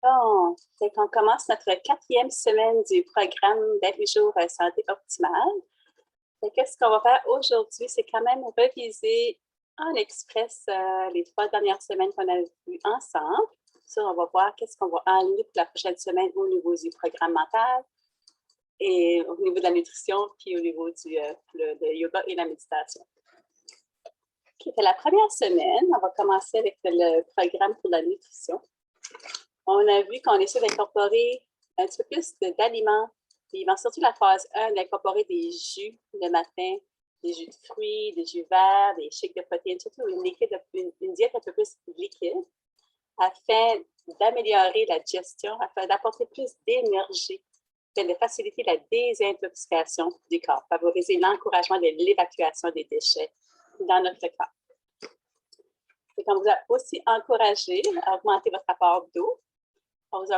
Bon, fait qu'on commence notre quatrième semaine du programme d'Avenir Santé Optimale. Qu'est-ce qu'on va faire aujourd'hui? C'est quand même reviser en express les 3 dernières semaines qu'on a vues ensemble. Ça, on va voir qu'est-ce qu'on va enligner pour la prochaine semaine au niveau du programme mental et au niveau de la nutrition, puis au niveau du yoga et la méditation. Okay, la première semaine, on va commencer avec le programme pour la nutrition. On a vu qu'on essaie d'incorporer un petit peu plus d'aliments. Puis, surtout la phase 1, d'incorporer des jus le matin, des jus de fruits, des jus verts, des shakes de protéines, surtout une diète un peu plus liquide, afin d'améliorer la digestion, afin d'apporter plus d'énergie, afin de faciliter la désintoxication du corps, favoriser l'encouragement de l'évacuation des déchets dans notre corps. On vous a aussi encouragé à augmenter votre apport d'eau. On vous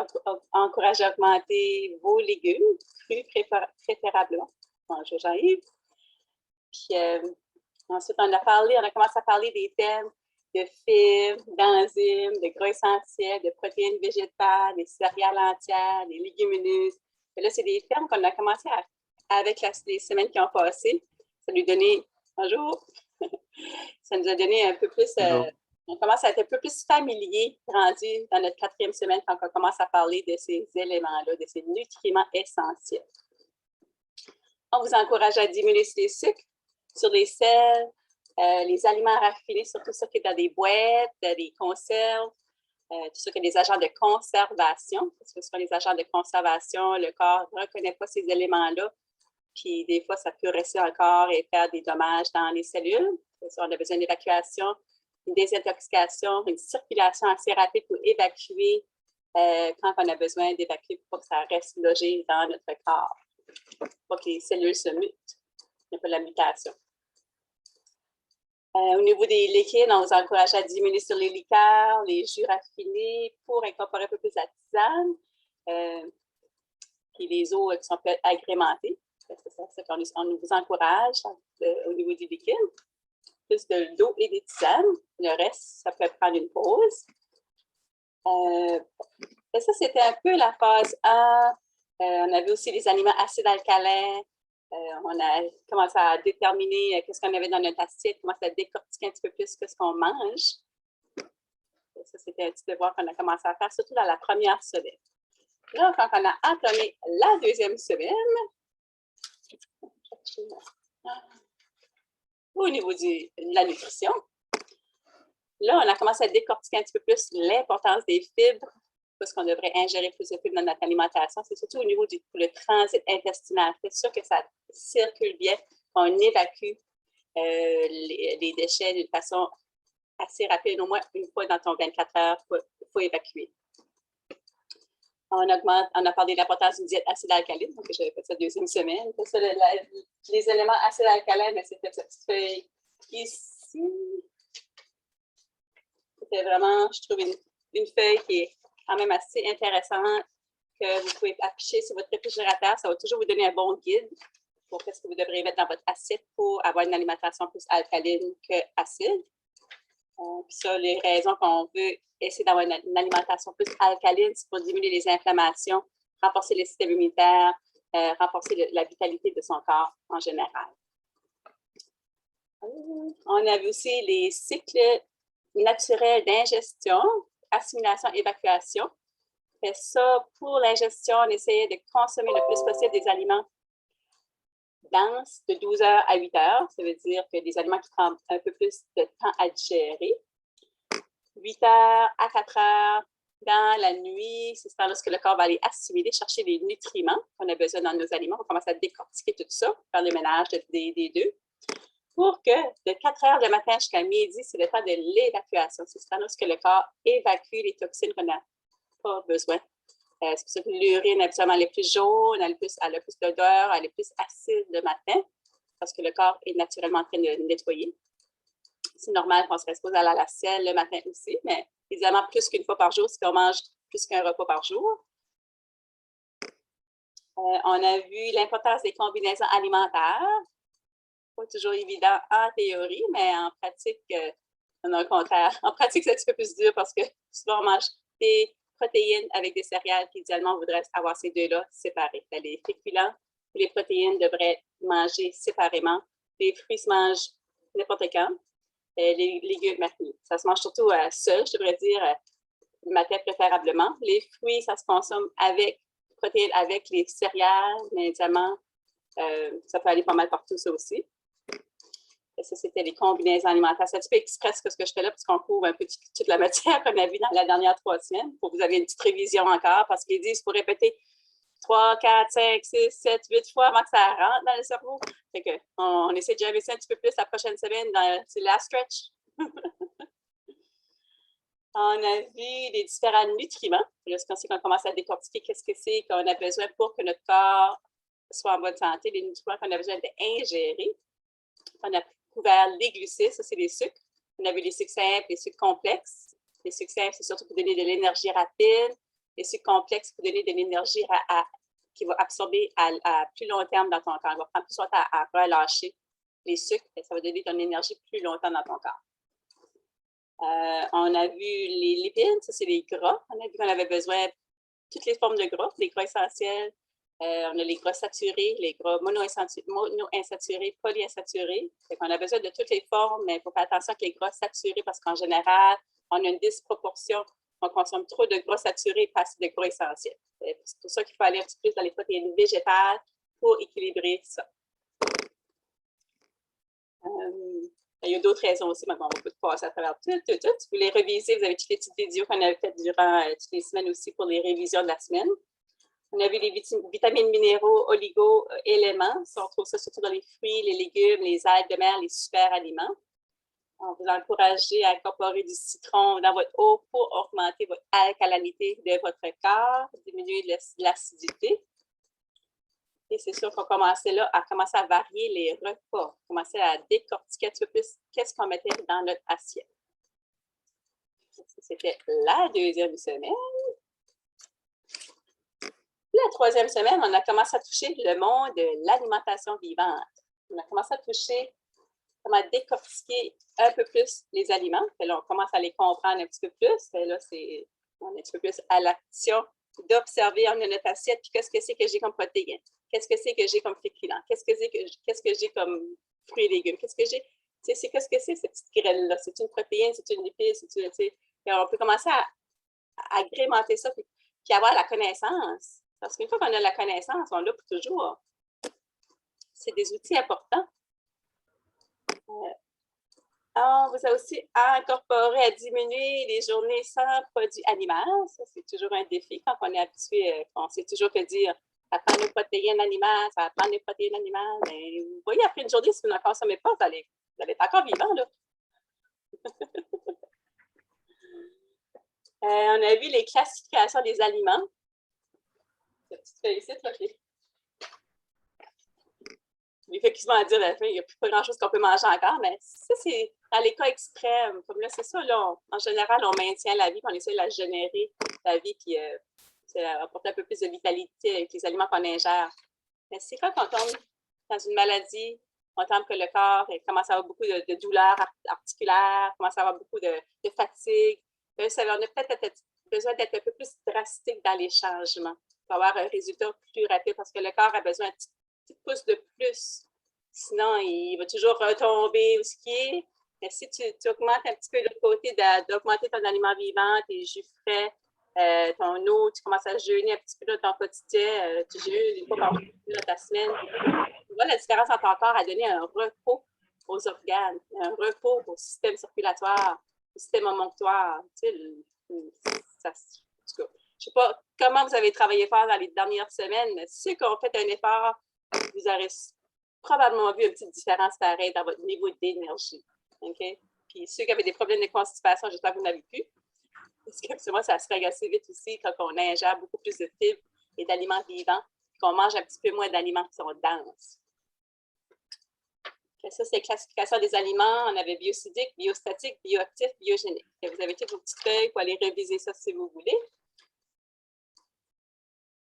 encourage à augmenter vos légumes, crus préférablement. Bonjour Jean-Yves. Puis ensuite, on a commencé à parler des thèmes de fibres, d'enzymes, de gras essentiels, de protéines végétales, des céréales entières, des légumineuses. Et là, c'est des thèmes qu'on a commencé avec les semaines qui ont passé. Ça nous donnait, bonjour, ça nous a donné un peu plus... on commence à être un peu plus familier, rendu dans notre quatrième semaine, quand on commence à parler de ces éléments-là, de ces nutriments essentiels. On vous encourage à diminuer les sucres, sur les sels, les aliments raffinés, surtout ceux qui sont dans des boîtes, des conserves, tout ce qui est des agents de conservation. Parce que ce sont les agents de conservation, le corps ne reconnaît pas ces éléments-là, puis des fois, ça peut rester encore et faire des dommages dans les cellules. On a besoin d'évacuation, une désintoxication, une circulation assez rapide pour évacuer quand on a besoin d'évacuer pour que ça reste logé dans notre corps, pour que les cellules se mutent. Il n'y a pas de la mutation. Au niveau des liquides, on vous encourage à diminuer sur les liqueurs, les jus raffinés pour incorporer un peu plus la tisane, puis les eaux qui sont peut-être agrémentées. C'est ça qu'on vous encourage au niveau du liquide. Plus de l'eau et des tisanes. Le reste, ça peut prendre une pause. Ça, c'était un peu la phase 1. On avait aussi les aliments acides alcalins. On a commencé à déterminer qu'est-ce qu'on avait dans notre assiette, commencé à décortiquer un petit peu plus ce qu'on mange. Ça, c'était un petit devoir qu'on a commencé à faire, surtout dans la première semaine. Là, quand on a entamé la deuxième semaine, au niveau de la nutrition, là, on a commencé à décortiquer un petit peu plus l'importance des fibres, parce qu'on devrait ingérer plus de fibres dans notre alimentation. C'est surtout au niveau du transit intestinal. C'est sûr que ça circule bien, qu'on évacue les déchets d'une façon assez rapide, au moins une fois dans ton 24 heures, il faut évacuer. On a parlé de l'importance d'une diète acide alcaline, donc j'avais fait ça deuxième semaine. Ça, les éléments acides alcalins, mais c'était cette petite feuille ici. C'était vraiment, je trouve, une feuille qui est quand même assez intéressante, que vous pouvez afficher sur votre réfrigérateur. Ça va toujours vous donner un bon guide pour ce que vous devrez mettre dans votre assiette pour avoir une alimentation plus alcaline qu'acide. Puis ça, les raisons qu'on veut essayer d'avoir une alimentation plus alcaline, c'est pour diminuer les inflammations, renforcer le système immunitaire, renforcer la vitalité de son corps en général. On a vu aussi les cycles naturels d'ingestion, assimilation, évacuation. Et ça, pour l'ingestion, on essayait de consommer le plus possible des aliments denses de 12 heures à 8 heures. Ça veut dire que des aliments qui prennent un peu plus de temps à digérer. 8 heures à 4 heures dans la nuit, c'est ce temps-là que le corps va aller assimiler, chercher les nutriments qu'on a besoin dans nos aliments. On commence à décortiquer tout ça, faire le ménage des deux. Pour que de 4 heures le matin jusqu'à midi, c'est le temps de l'évacuation. C'est ce temps-là que le corps évacue les toxines qu'on n'a pas besoin. C'est pour ça que l'urine, habituellement, elle est plus jaune, elle a plus d'odeur, elle est plus acide le matin, parce que le corps est naturellement en train de nettoyer. C'est normal qu'on se expose à la selle le matin aussi, mais évidemment, plus qu'une fois par jour, si on mange plus qu'un repas par jour. On a vu l'importance des combinaisons alimentaires. Pas toujours évident en théorie, mais en pratique, on a le contraire. En pratique, c'est un petit peu plus dur parce que souvent, on mange des protéines avec des céréales, puis idéalement, on voudrait avoir ces deux-là séparés. Les féculents et les protéines devraient être mangés séparément. Les fruits se mangent n'importe quand. Les légumes matinés. Ça se mange surtout seul, je devrais dire, le matin préférablement. Les fruits, ça se consomme avec protéines, avec les céréales, mais évidemment, ça peut aller pas mal partout, ça aussi. Et ça, c'était les combinaisons alimentaires. C'est un petit peu express que ce que je fais là, parce qu'on couvre un peu toute la matière qu'on a vue dans la dernière 3 semaines, pour que vous ayez une petite révision encore, parce qu'ils disent qu'il faut répéter 3, 4, 5, 6, 7, 8 fois avant que ça rentre dans le cerveau. Fait que, on essaie de gérer ça un petit peu plus la prochaine semaine. C'est la stretch. On a vu les différents nutriments. Là, c'est quand on commence à décortiquer qu'est-ce que c'est qu'on a besoin pour que notre corps soit en bonne santé, les nutriments qu'on a besoin d'ingérer. On a couvert les glucides, ça c'est les sucres. On a vu les sucres simples, les sucres complexes. Les sucres simples, c'est surtout pour donner de l'énergie rapide. Les sucres complexes, pour donner de l'énergie qui va absorber à plus long terme dans ton corps. Il va prendre plus longtemps à relâcher les sucres, et ça va donner de l'énergie plus longtemps dans ton corps. On a vu les lipides, ça c'est les gras. On a vu qu'on avait besoin de toutes les formes de gras, les gras essentiels. On a les gras saturés, les gras monoinsaturés, polyinsaturés. On a besoin de toutes les formes, mais il faut faire attention avec les gras saturés parce qu'en général, on a une disproportion. On consomme trop de gras saturés et pas assez de gras essentiels. C'est pour ça qu'il faut aller un petit peu plus dans les protéines végétales pour équilibrer ça. Il y a d'autres raisons aussi, mais bon, on va passer à travers tout. Vous les révisez, vous avez toutes les petites vidéos qu'on avait faites durant toutes les semaines aussi pour les révisions de la semaine. On a vu les vitamines, minéraux, oligo-éléments. On trouve ça surtout dans les fruits, les légumes, les algues de mer, les super aliments. On vous encourage à incorporer du citron dans votre eau pour augmenter votre alcalinité de votre corps, diminuer l'acidité. Et c'est sûr qu'on commençait là à commencer à varier les repas, commencer à décortiquer un petit peu plus qu'est-ce qu'on mettait dans notre assiette. C'était la 2e semaine. La 3e semaine, on a commencé à toucher le monde de l'alimentation vivante. On a commencé à toucher comment décortiquer un peu plus les aliments. Et là, on commence à les comprendre un petit peu plus. Et là, on est un petit peu plus à l'action d'observer en notre assiette, puis qu'est-ce que c'est que j'ai comme protéines, qu'est-ce que c'est que j'ai comme féculents, qu'est-ce que j'ai comme fruits et légumes, qu'est-ce que j'ai, qu'est-ce que c'est cette petite graine-là, c'est une protéine, c'est une lipide, et on peut commencer à agrémenter ça, puis avoir la connaissance, parce qu'une fois qu'on a la connaissance, on l'a pour toujours. C'est des outils importants. On vous a aussi incorporé à diminuer les journées sans produits animaux. Ça, c'est toujours un défi quand on est habitué, on sait toujours que dire ça prend des protéines animales, ça prend des protéines animales. Mais vous voyez, après une journée, si vous n'en consommez pas, vous allez être encore vivant, là. On a vu les classifications des aliments. Cette petite feuille ici, là, les fait qu'ils vont à dire à la fin, il n'y a plus pas grand-chose qu'on peut manger encore, mais ça, c'est dans les cas extrêmes. Comme là, c'est ça, là, en général, on maintient la vie, puis on essaie de la générer, la vie, puis apporter un peu plus de vitalité avec les aliments qu'on ingère. Mais c'est quand on tombe dans une maladie, on tombe que le corps commence à avoir beaucoup de douleurs articulaires, commence à avoir beaucoup de fatigue. On a peut-être besoin d'être un peu plus drastique dans les changements pour avoir un résultat plus rapide parce que le corps a besoin d'un petit pouce de plus. Sinon, il va toujours retomber où ce qui est. Mais si tu augmentes un petit peu de l'autre côté, d'augmenter ton aliment vivant, tes jus frais, ton eau, tu commences à jeûner un petit peu dans ton quotidien, tu jeûnes une fois par jour dans ta semaine. Tu vois la différence entre ton corps à donner un repos aux organes, un repos au système circulatoire, au système émonctoire. Tu sais, ça, en tout cas, je ne sais pas comment vous avez travaillé fort dans les dernières semaines, mais ceux qui ont fait un effort, vous aurez probablement vu une petite différence pareille dans votre niveau d'énergie. Okay? Puis ceux qui avaient des problèmes de constipation, j'espère que vous n'avez plus. Parce que moi, ça se règle assez vite aussi quand on ingère beaucoup plus de fibres et d'aliments vivants, qu'on mange un petit peu moins d'aliments qui sont denses. Okay, ça, c'est la classification des aliments. On avait biocidique, biostatique, bioactif, biogénique. Vous avez toutes vos petites feuilles pour aller réviser ça si vous voulez.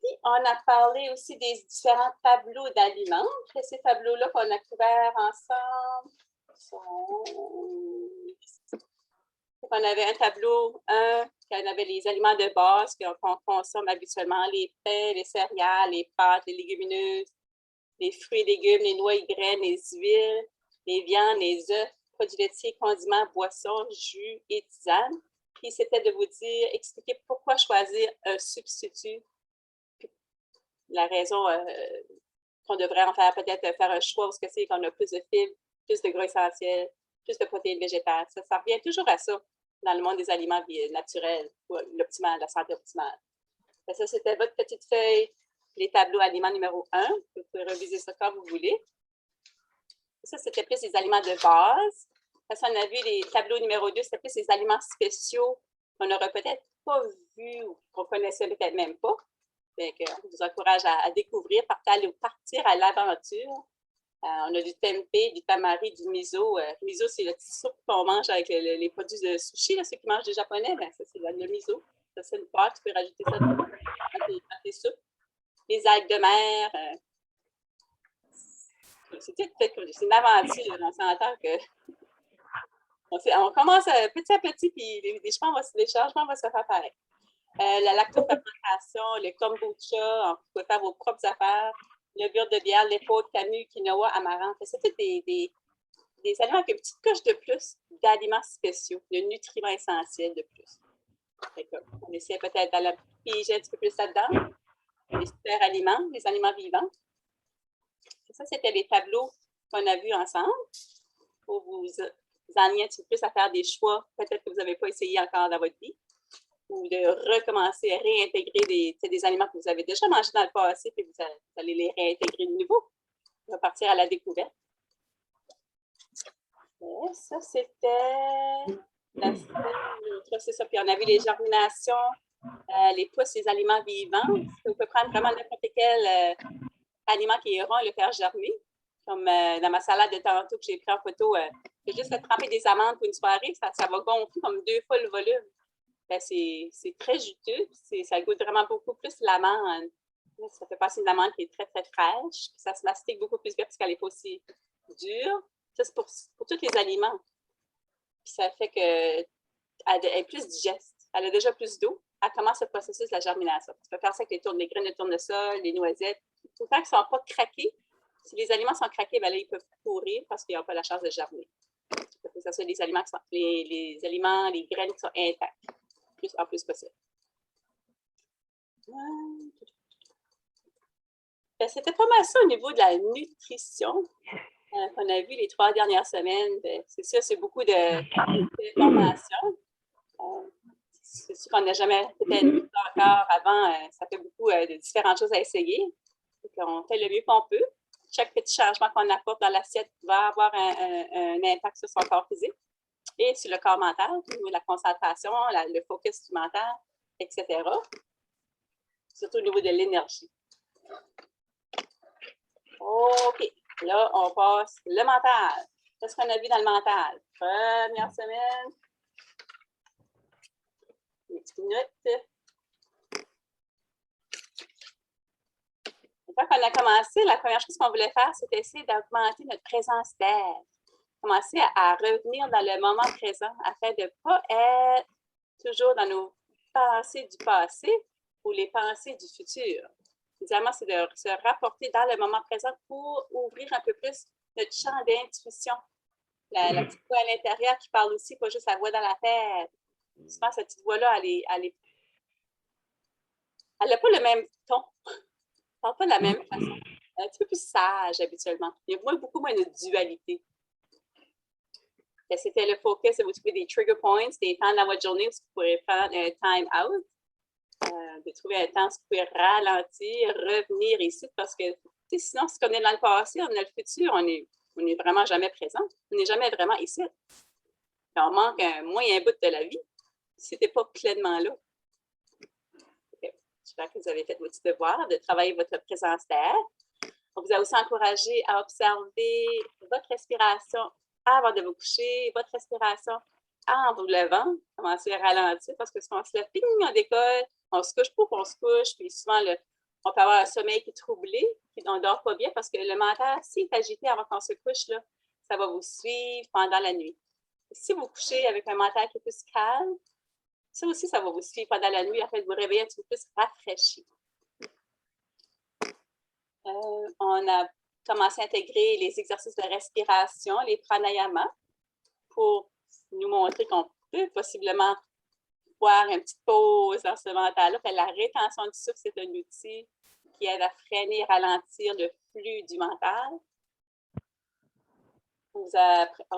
Puis, on a parlé aussi des différents tableaux d'aliments. Ces tableaux-là qu'on a couverts ensemble sont On avait un tableau, qui avait les aliments de base qu'on consomme habituellement, les pains, les céréales, les pâtes, les légumineuses, les fruits et légumes, les noix et graines, les huiles, les viandes, les œufs, produits laitiers, condiments, boissons, jus et tisanes. Puis c'était de vous dire, expliquer pourquoi choisir un substitut. Puis la raison qu'on devrait en faire, peut-être faire un choix parce que c'est qu'on a plus de fibres, plus de gras essentiels, plus de protéines végétales. Ça revient toujours à ça dans le monde des aliments naturels, l'optimal, la santé optimale. Ça, c'était votre petite feuille, les tableaux aliments numéro 1. Vous pouvez reviser ça quand vous voulez. Ça, c'était plus les aliments de base. Ça, on a vu les tableaux numéro 2, c'était plus les aliments spéciaux qu'on n'aurait peut-être pas vus ou qu'on ne connaissait peut-être même pas. Donc, on vous encourage à découvrir, partir à l'aventure. On a du tempeh, du tamari, du miso. Miso, c'est le petit soupe qu'on mange avec les produits de sushi. Là, ceux qui mangent des japonais, ben, ça, c'est le miso. Ça, c'est une pâte. Tu peux rajouter ça dans tes soupes. Les algues de mer. C'est une aventure. On s'entend que on commence petit à petit, puis les changements vont se faire pareil. La lactofermentation, le kombucha, vous pouvez faire vos propres affaires. Le beurre de bière, l'épaule, camus, quinoa, amaranth. C'est tout des aliments avec une petite coche de plus d'aliments spéciaux, de nutriments essentiels de plus. On essaie peut-être d'aller piger un petit peu plus là-dedans. Les super aliments, les aliments vivants. Ça, c'était les tableaux qu'on a vus ensemble pour vous amener un petit peu plus à faire des choix peut-être que vous n'avez pas essayé encore dans votre vie ou de recommencer à réintégrer des aliments que vous avez déjà mangés dans le passé puis vous allez les réintégrer de nouveau. On va partir à la découverte. Et ça, c'était c'est ça. Puis on a vu les germinations, les pousses, les aliments vivants. Vous pouvez prendre vraiment n'importe quel aliment qui est rond et le faire germer. Comme dans ma salade de tantôt que j'ai pris en photo, j'ai juste fait tremper des amandes pour une soirée, ça va gonfler comme 2 fois le volume. Ben, c'est très juteux, ça goûte vraiment beaucoup plus l'amande. Ça fait passer une amande qui est très, très fraîche. Ça se mastique beaucoup plus bien parce qu'elle n'est pas aussi dure. Ça, c'est pour tous les aliments. Puis ça fait qu'elle est plus digeste. Elle a déjà plus d'eau. Elle commence le processus de la germination. Tu peux faire ça avec les graines de tournesol, les noisettes. Tout le temps qu'ils ne sont pas craqués. Si les aliments sont craqués, ben là, ils peuvent pourrir parce qu'ils n'ont pas la chance de germer. Il faut que ce soit les aliments, les aliments, les graines qui sont intactes, en plus possible. Ben, c'était pas mal ça au niveau de la nutrition qu'on a vu les 3 dernières semaines. Ben, c'est ça, c'est beaucoup d'informations. C'est sûr qu'on n'a jamais peut-être vu encore avant. Ça fait beaucoup de différentes choses à essayer. Donc, on fait le mieux qu'on peut. Chaque petit changement qu'on apporte dans l'assiette va avoir un impact sur son corps physique et sur le corps mental, au niveau de la concentration, le focus du mental, etc. Surtout au niveau de l'énergie. OK. Là, on passe le mental. Qu'est-ce qu'on a vu dans le mental? Première semaine. Une petite minute. Une fois qu'on a commencé, la première chose qu'on voulait faire, c'était essayer d'augmenter notre présence d'air. Commencer à revenir dans le moment présent afin de ne pas être toujours dans nos pensées du passé ou les pensées du futur. Évidemment, c'est de se rapporter dans le moment présent pour ouvrir un peu plus notre champ d'intuition. La petite voix à l'intérieur qui parle aussi, pas juste la voix dans la tête. Souvent, cette petite voix-là, elle n'a pas le même ton. Elle ne parle pas de la même façon. Elle est un petit peu plus sage habituellement. Il y a beaucoup moins de dualité. C'était le focus de vous trouver des trigger points, des temps dans votre journée où vous pourrez prendre un time out, de trouver un temps où vous pouvez ralentir, revenir ici, parce que sinon, si on est dans le passé, on a le futur, on n'est vraiment jamais présent, on n'est jamais vraiment ici. Puis on manque un bout de la vie si tu n'es pas pleinement là. Okay. J'espère que vous avez fait votre devoir de travailler votre présence d'air. On vous a aussi encouragé à observer votre respiration avant de vous coucher, votre respiration en vous levant. Commencez à ralentir parce que si on se lève, ping, on décolle, on se couche pour qu'on se couche, puis souvent, on peut avoir un sommeil qui est troublé, puis on ne dort pas bien parce que le mental, s'il est agité avant qu'on se couche, là, ça va vous suivre pendant la nuit. Si vous couchez avec un mental qui est plus calme, ça aussi, ça va vous suivre pendant la nuit, afin de vous réveiller un petit peu plus rafraîchi. On a commencé à intégrer les exercices de respiration, les pranayamas, pour nous montrer qu'on peut possiblement voir une petite pause dans ce mental-là. La rétention du souffle, c'est un outil qui aide à freiner et ralentir le flux du mental. On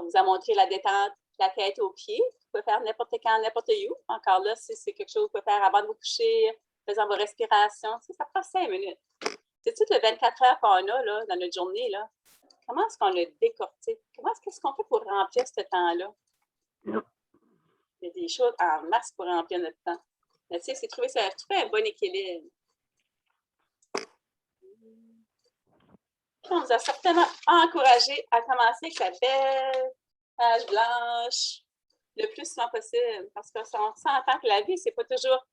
vous a montré la détente, la tête aux pieds. Vous pouvez faire n'importe quand, n'importe où. Encore là, si c'est quelque chose que vous pouvez faire avant de vous coucher, faisant vos respirations, ça prend 5 minutes. C'est tout le 24 heures qu'on a là, dans notre journée. Là. Comment est-ce qu'on le décortique? Qu'est-ce qu'on fait pour remplir ce temps-là? Il y a des choses en masse pour remplir notre temps. Mais tu sais, c'est trouver un bon équilibre. On nous a certainement encouragé à commencer avec la belle page blanche le plus souvent possible. Parce qu'on s'entend que la vie, c'est pas toujours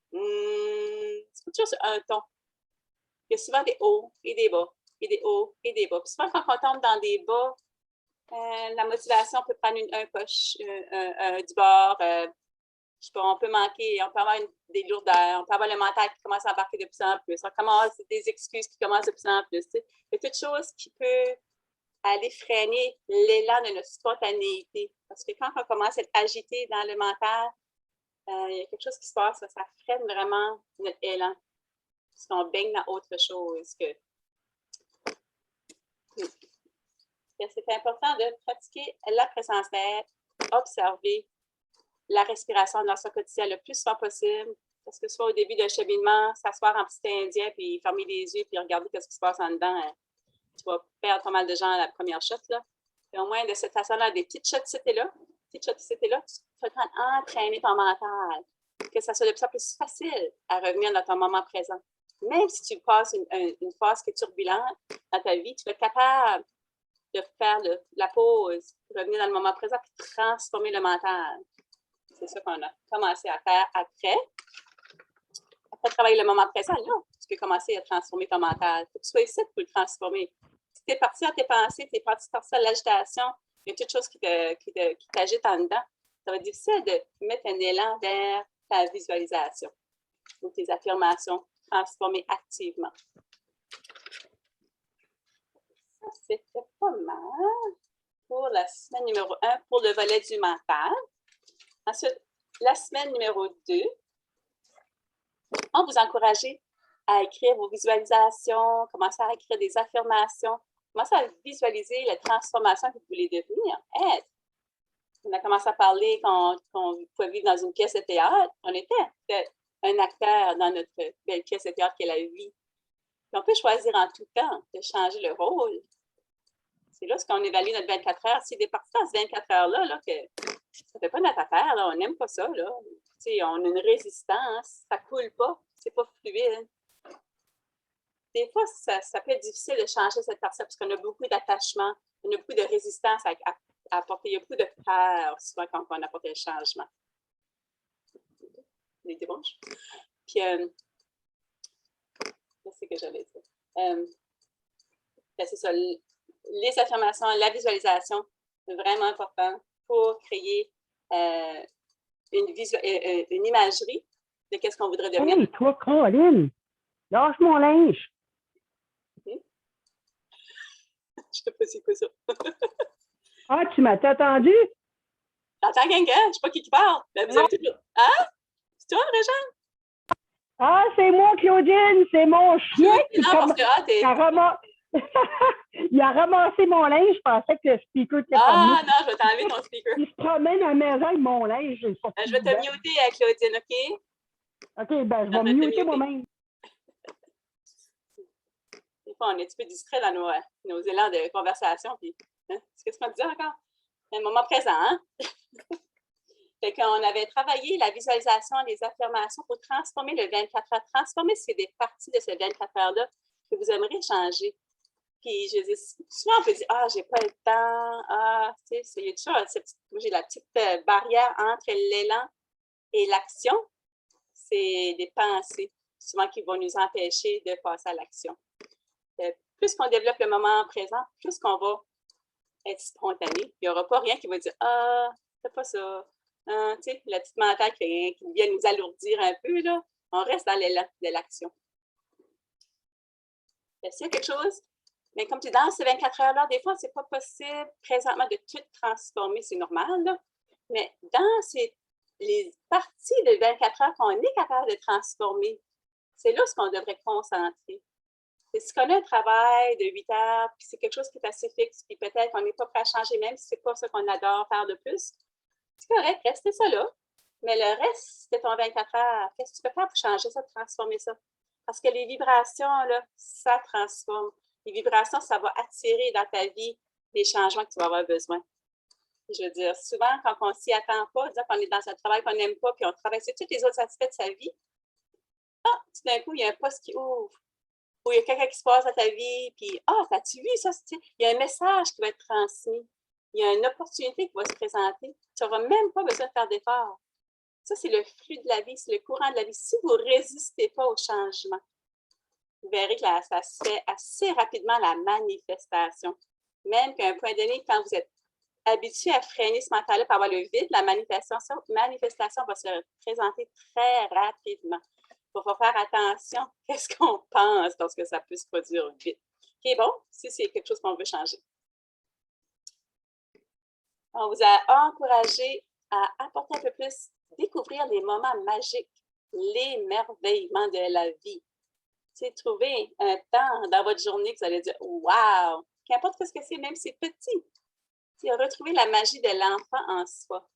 sur un ton. Il y a souvent des hauts et des bas, et des hauts et des bas. Puis souvent, quand on tombe dans des bas, la motivation peut prendre un poche du bord. On peut manquer, on peut avoir des lourdeurs, on peut avoir le mental qui commence à embarquer de plus en plus. On commence des excuses qui commencent de plus en plus. Il y a toute chose qui peut aller freiner l'élan de notre spontanéité. Parce que quand on commence à être agité dans le mental, il y a quelque chose qui se passe, ça freine vraiment notre élan. Parce qu'on baigne dans autre chose que. C'est important de pratiquer la présence d'être, observer la respiration dans son quotidien le plus souvent possible. Parce que soit au début d'un cheminement, s'asseoir en petit indien, puis fermer les yeux, puis regarder ce qui se passe en dedans, tu vas perdre pas mal de gens à la première shot. Là. Et au moins, de cette façon-là, des petites shots ici et là, tu vas entraîner ton mental. Que ça soit de plus en plus facile à revenir dans ton moment présent. Même si tu passes une phase qui est turbulente dans ta vie, tu vas être capable de faire la pause, revenir dans le moment présent, puis transformer le mental. C'est ça qu'on a commencé à faire après. Après travailler le moment présent, là, tu peux commencer à transformer ton mental. Il faut que tu sois ici pour le transformer. Si tu es parti dans tes pensées, tu es parti à l'agitation, il y a toute chose qui t'agite en dedans, ça va être difficile de mettre un élan vers ta visualisation ou tes affirmations transformées activement. Ça, c'était pas mal pour la semaine numéro 1 pour le volet du mental. Ensuite, la semaine numéro 2, on vous encourage à écrire vos visualisations, commencer à écrire des affirmations, commencer à visualiser la transformation que vous voulez devenir, être. On a commencé à parler qu'on pouvait vivre dans une pièce de théâtre. On était un acteur dans notre belle pièce de théâtre qui est la vie. Puis on peut choisir en tout temps de changer le rôle. C'est là ce qu'on évalue notre 24 heures. Si des parties dans ces 24 heures-là, que ça ne fait pas notre affaire, là, on n'aime pas ça. Là. On a une résistance, ça ne coule pas, c'est pas fluide. Des fois, ça peut être difficile de changer cette partie parce qu'on a beaucoup d'attachement, on a beaucoup de résistance à apporter. Il y a beaucoup de peur souvent quand on apporte le changement. Les débranches. Puis, qu'est-ce que j'allais dire? C'est ça. Les affirmations, la visualisation, c'est vraiment important pour créer une imagerie de qu'est-ce qu'on voudrait devenir. Hey, toi, Caroline, lâche mon linge. Je te sais quoi ça. Ah, tu m'as attendu? T'entends quelqu'un? Je ne sais pas qui parle. Mais vous avez tout... Hein? C'est toi, Régent? Ah, c'est moi, Claudine, c'est mon chien qui il a ramassé mon linge, je pensais que le speaker était Ah non, je vais t'enlever ton speaker. Il se promène à la maison avec mon linge. Je vais te muter, Claudine, OK? OK, ben je vais muter moi-même. Des fois, on est un petit peu distrait dans nos élans de conversation. Puis, hein? Qu'est-ce qu'on dit encore? Un moment présent, hein? Fait qu'on avait travaillé la visualisation, les affirmations pour transformer le 24 heures, transformer des parties de ce 24 heures-là que vous aimeriez changer. Puis, je dis, souvent, on peut dire, ah, j'ai pas le temps, ah, tu sais, il y a toujours j'ai la petite barrière entre l'élan et l'action. C'est des pensées, souvent, qui vont nous empêcher de passer à l'action. Plus qu'on développe le moment présent, plus qu'on va être spontané. Il n'y aura pas rien qui va dire, ah, C'est pas ça. Tu sais, la petite mentale qui vient nous alourdir un peu, là. On reste dans l'action. S'il y a quelque chose, mais comme tu dis, dans ces 24 heures-là, des fois, c'est pas possible présentement de tout transformer, c'est normal, là. Mais dans les parties de 24 heures qu'on est capable de transformer, c'est là ce qu'on devrait concentrer. Si on a un travail de 8 heures, puis c'est quelque chose qui est assez fixe, puis peut-être qu'on n'est pas prêt à changer, même si c'est pas ça qu'on adore faire de plus, c'est correct, restez ça là. Mais le reste de ton 24 heures, qu'est-ce que tu peux faire pour changer ça, transformer ça? Parce que les vibrations, là, ça transforme. Les vibrations, ça va attirer dans ta vie les changements que tu vas avoir besoin. Je veux dire, souvent, quand on ne s'y attend pas, disons qu'on est dans un travail qu'on n'aime pas, puis on travaille sur tous les autres aspects de sa vie, tout d'un coup, il y a un poste qui ouvre, ou il y a quelqu'un qui se passe dans ta vie, puis as-tu vu ça? Il y a un message qui va être transmis. Il y a une opportunité qui va se présenter. Tu n'auras même pas besoin de faire d'efforts. Ça, c'est le flux de la vie, c'est le courant de la vie. Si vous ne résistez pas au changement, vous verrez que ça se fait assez rapidement, la manifestation. Même qu'à un point donné, quand vous êtes habitué à freiner ce mental-là pour avoir le vide, la manifestation va se présenter très rapidement. Il faut faire attention à ce qu'on pense parce que ça peut se produire vite. OK, bon, si c'est quelque chose qu'on veut changer. On vous a encouragé à apporter un peu plus, découvrir les moments magiques, l'émerveillement de la vie. Tu sais, trouver un temps dans votre journée que vous allez dire « Wow! » Qu'importe ce que c'est, même si c'est petit. Tu sais, retrouver la magie de l'enfant en soi.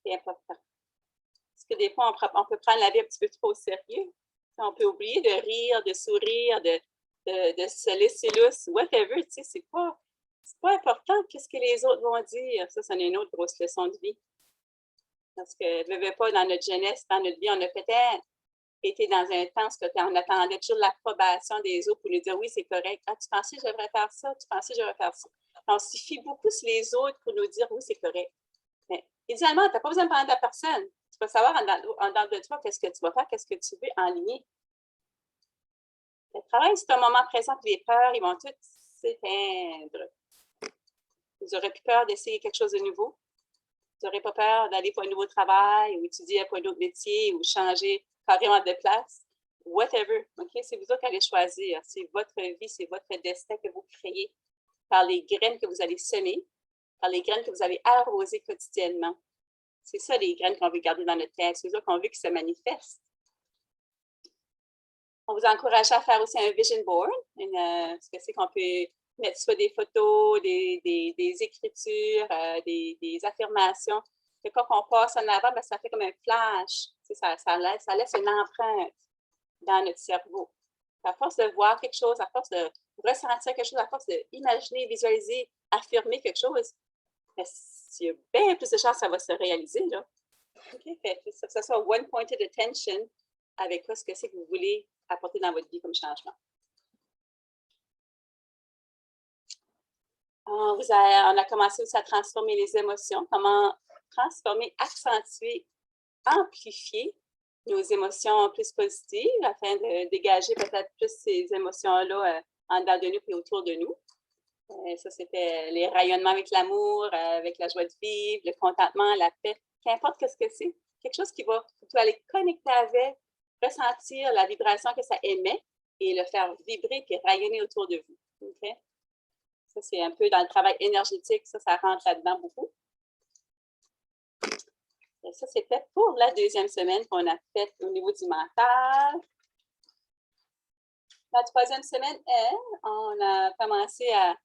C'est important. Parce que des fois, on peut prendre la vie un petit peu trop au sérieux. On peut oublier de rire, de sourire, de se laisser lousse, whatever, tu sais, c'est pas important qu'est-ce que les autres vont dire. Ça, c'est une autre grosse leçon de vie. Parce que, ne veux pas, dans notre jeunesse, dans notre vie, on a peut-être été dans un temps où on attendait toujours l'approbation des autres pour nous dire « Oui, c'est correct. Ah, tu pensais que je devrais faire ça? Tu pensais que je devrais faire ça? » On se fie beaucoup sur les autres pour nous dire « Oui, c'est correct. » Mais idéalement, tu n'as pas besoin de parler de la personne. Tu vas savoir en dedans de toi qu'est-ce que tu vas faire, qu'est-ce que tu veux enligner. Le travail, c'est un moment présent, puis les peurs, ils vont toutes s'éteindre. Vous aurez plus peur d'essayer quelque chose de nouveau. Vous n'aurez pas peur d'aller pour un nouveau travail ou étudier pour un autre métier ou changer carrément de place. Whatever. Okay? C'est vous autres qui allez choisir. C'est votre vie, c'est votre destin que vous créez par les graines que vous allez semer, par les graines que vous allez arroser quotidiennement. C'est ça, les graines qu'on veut garder dans notre tête. C'est ça qu'on veut qu'ils se manifestent. On vous encourage à faire aussi un vision board. Ce que c'est qu'on peut mettre soit des photos, des écritures, des affirmations. Et quand on passe en avant, bien, ça fait comme un flash. Ça laisse une empreinte dans notre cerveau. À force de voir quelque chose, à force de ressentir quelque chose, à force d'imaginer, visualiser, affirmer quelque chose, il y a bien plus de chances que ça va se réaliser. Là. Okay? Fait que ça soit one-pointed attention avec ce que c'est que vous voulez apporter dans votre vie comme changement. On a commencé aussi à transformer les émotions. Comment transformer, accentuer, amplifier nos émotions plus positives afin de dégager peut-être plus ces émotions-là en dedans de nous et autour de nous. Ça, c'était les rayonnements avec l'amour, avec la joie de vivre, le contentement, la paix, qu'importe ce que c'est. Quelque chose qui va vous aller connecter avec, ressentir la vibration que ça émet et le faire vibrer et rayonner autour de vous. Okay? Ça, c'est un peu dans le travail énergétique, ça rentre là-dedans beaucoup. Et ça, c'était pour la deuxième semaine qu'on a fait au niveau du mental. La troisième semaine, on a commencé à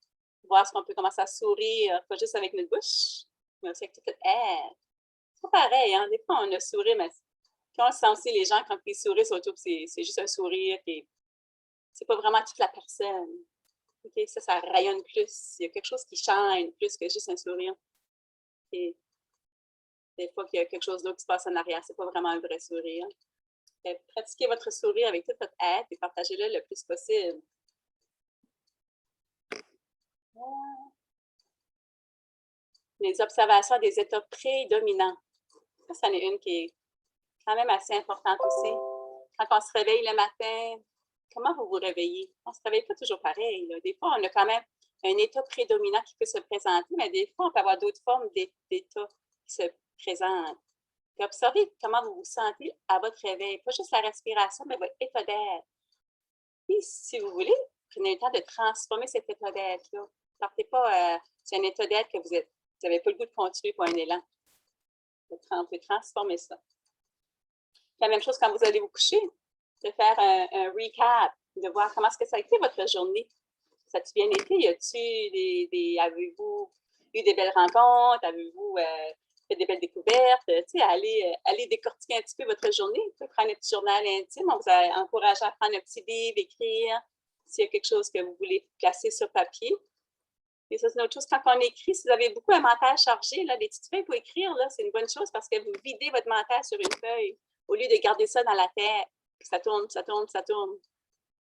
voir ce qu'on peut commencer à sourire, pas juste avec notre bouche, mais aussi avec toute notre air. C'est pas pareil, hein? Des fois, on a souri, mais quand on sent aussi les gens, quand ils sourient, surtout c'est juste un sourire, et c'est pas vraiment toute la personne. Okay? Ça rayonne plus. Il y a quelque chose qui shine plus que juste un sourire. Et des fois qu'il y a quelque chose d'autre qui se passe en arrière, c'est pas vraiment un vrai sourire. Pratiquez votre sourire avec toute votre être et partagez-le le plus possible. Les observations des états prédominants. Ça, c'en est une qui est quand même assez importante aussi. Quand on se réveille le matin, comment vous vous réveillez? On ne se réveille pas toujours pareil. Là. Des fois, on a quand même un état prédominant qui peut se présenter, mais des fois, on peut avoir d'autres formes d'états qui se présentent. Puis observez comment vous vous sentez à votre réveil, pas juste la respiration, mais votre état d'être. Puis, si vous voulez, prenez le temps de transformer cet état d'être-là. Partez pas sur un état d'être que vous n'avez pas le goût de continuer pour un élan. Vous pouvez transformer ça. La même chose quand vous allez vous coucher, de faire un recap, de voir comment est-ce que ça a été votre journée. Ça a-tu bien été? Avez-vous eu des belles rencontres? Avez-vous fait des belles découvertes? Allez décortiquer un petit peu votre journée. Vous pouvez prendre un petit journal intime. On vous a encouragé à prendre un petit livre, écrire. S'il y a quelque chose que vous voulez placer sur papier. Et ça, c'est une autre chose. Quand on écrit, si vous avez beaucoup un mental chargé, là, des petites feuilles pour écrire, c'est une bonne chose parce que vous videz votre mental sur une feuille au lieu de garder ça dans la tête. Ça tourne, ça tourne, ça tourne.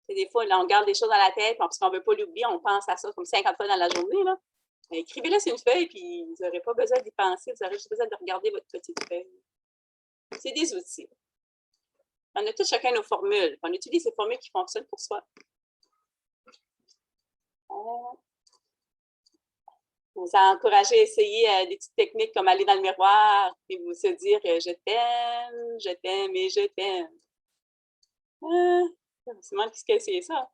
Et des fois, là, on garde des choses dans la tête, parce qu'on ne veut pas l'oublier, on pense à ça comme 50 fois dans la journée. Là. Écrivez-le sur une feuille, puis vous n'aurez pas besoin d'y penser, vous aurez juste besoin de regarder votre petite feuille. C'est des outils. On a tous chacun nos formules. On utilise ces formules qui fonctionnent pour soi. On vous a encouragé à essayer des petites techniques comme aller dans le miroir et vous se dire je t'aime et je t'aime. C'est moi qui ai essayé ça.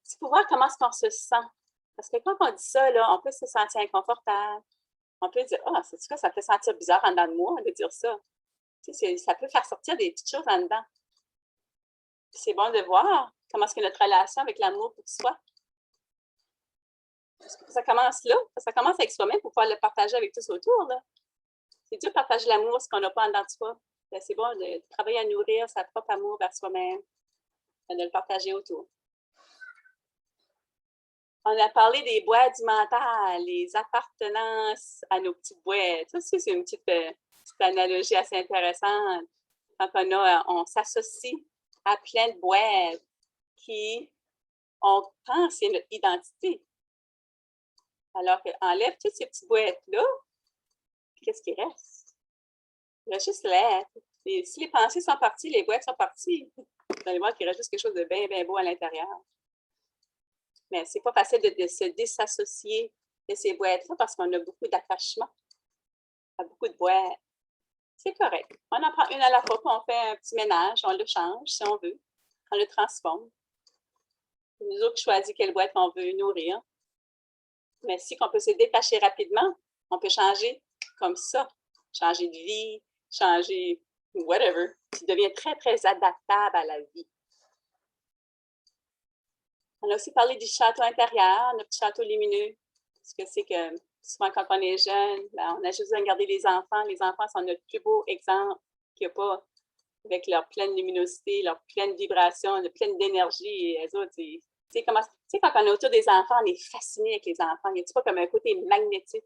C'est pour voir comment est-ce qu'on se sent. Parce que quand on dit ça, là, on peut se sentir inconfortable. On peut dire, ah, c'est quoi, ça fait sentir bizarre en dedans de moi de dire ça. Tu sais, ça peut faire sortir des petites choses en dedans. C'est bon de voir comment est-ce que notre relation avec l'amour pour soi. Parce que ça commence là, ça commence avec soi-même pour pouvoir le partager avec tous autour. C'est dur de partager l'amour, ce qu'on n'a pas en dedans de soi. C'est bon de travailler à nourrir sa propre amour vers soi-même, de le partager autour. On a parlé des boîtes du mental, les appartenances à nos petites boîtes. Ça aussi, c'est une petite analogie assez intéressante. Quand on s'associe à plein de boîtes qui, on pense, c'est notre identité. Alors qu'enlève toutes ces petites boîtes-là, qu'est-ce qui reste? Il reste juste l'être. Et si les pensées sont parties, les boîtes sont parties. Vous allez voir qu'il reste juste quelque chose de bien, bien beau à l'intérieur. Mais c'est pas facile de se désassocier de ces boîtes-là parce qu'on a beaucoup d'attachement à beaucoup de boîtes. C'est correct. On en prend une à la fois, puis on fait un petit ménage, on le change si on veut, on le transforme. C'est nous autres qui choisissons quelle boîte on veut nourrir. Mais si on peut se détacher rapidement, on peut changer comme ça, changer de vie, changer whatever, qui devient très, très adaptable à la vie. On a aussi parlé du château intérieur, notre château lumineux. Ce que c'est que souvent quand on est jeune, on a juste besoin de garder les enfants. Les enfants sont notre plus beau exemple qu'il n'y a pas avec leur pleine luminosité, leur pleine vibration, leur pleine d'énergie. Et les autres, tu sais, quand on est autour des enfants, on est fasciné avec les enfants. Il y a pas comme un côté magnétique,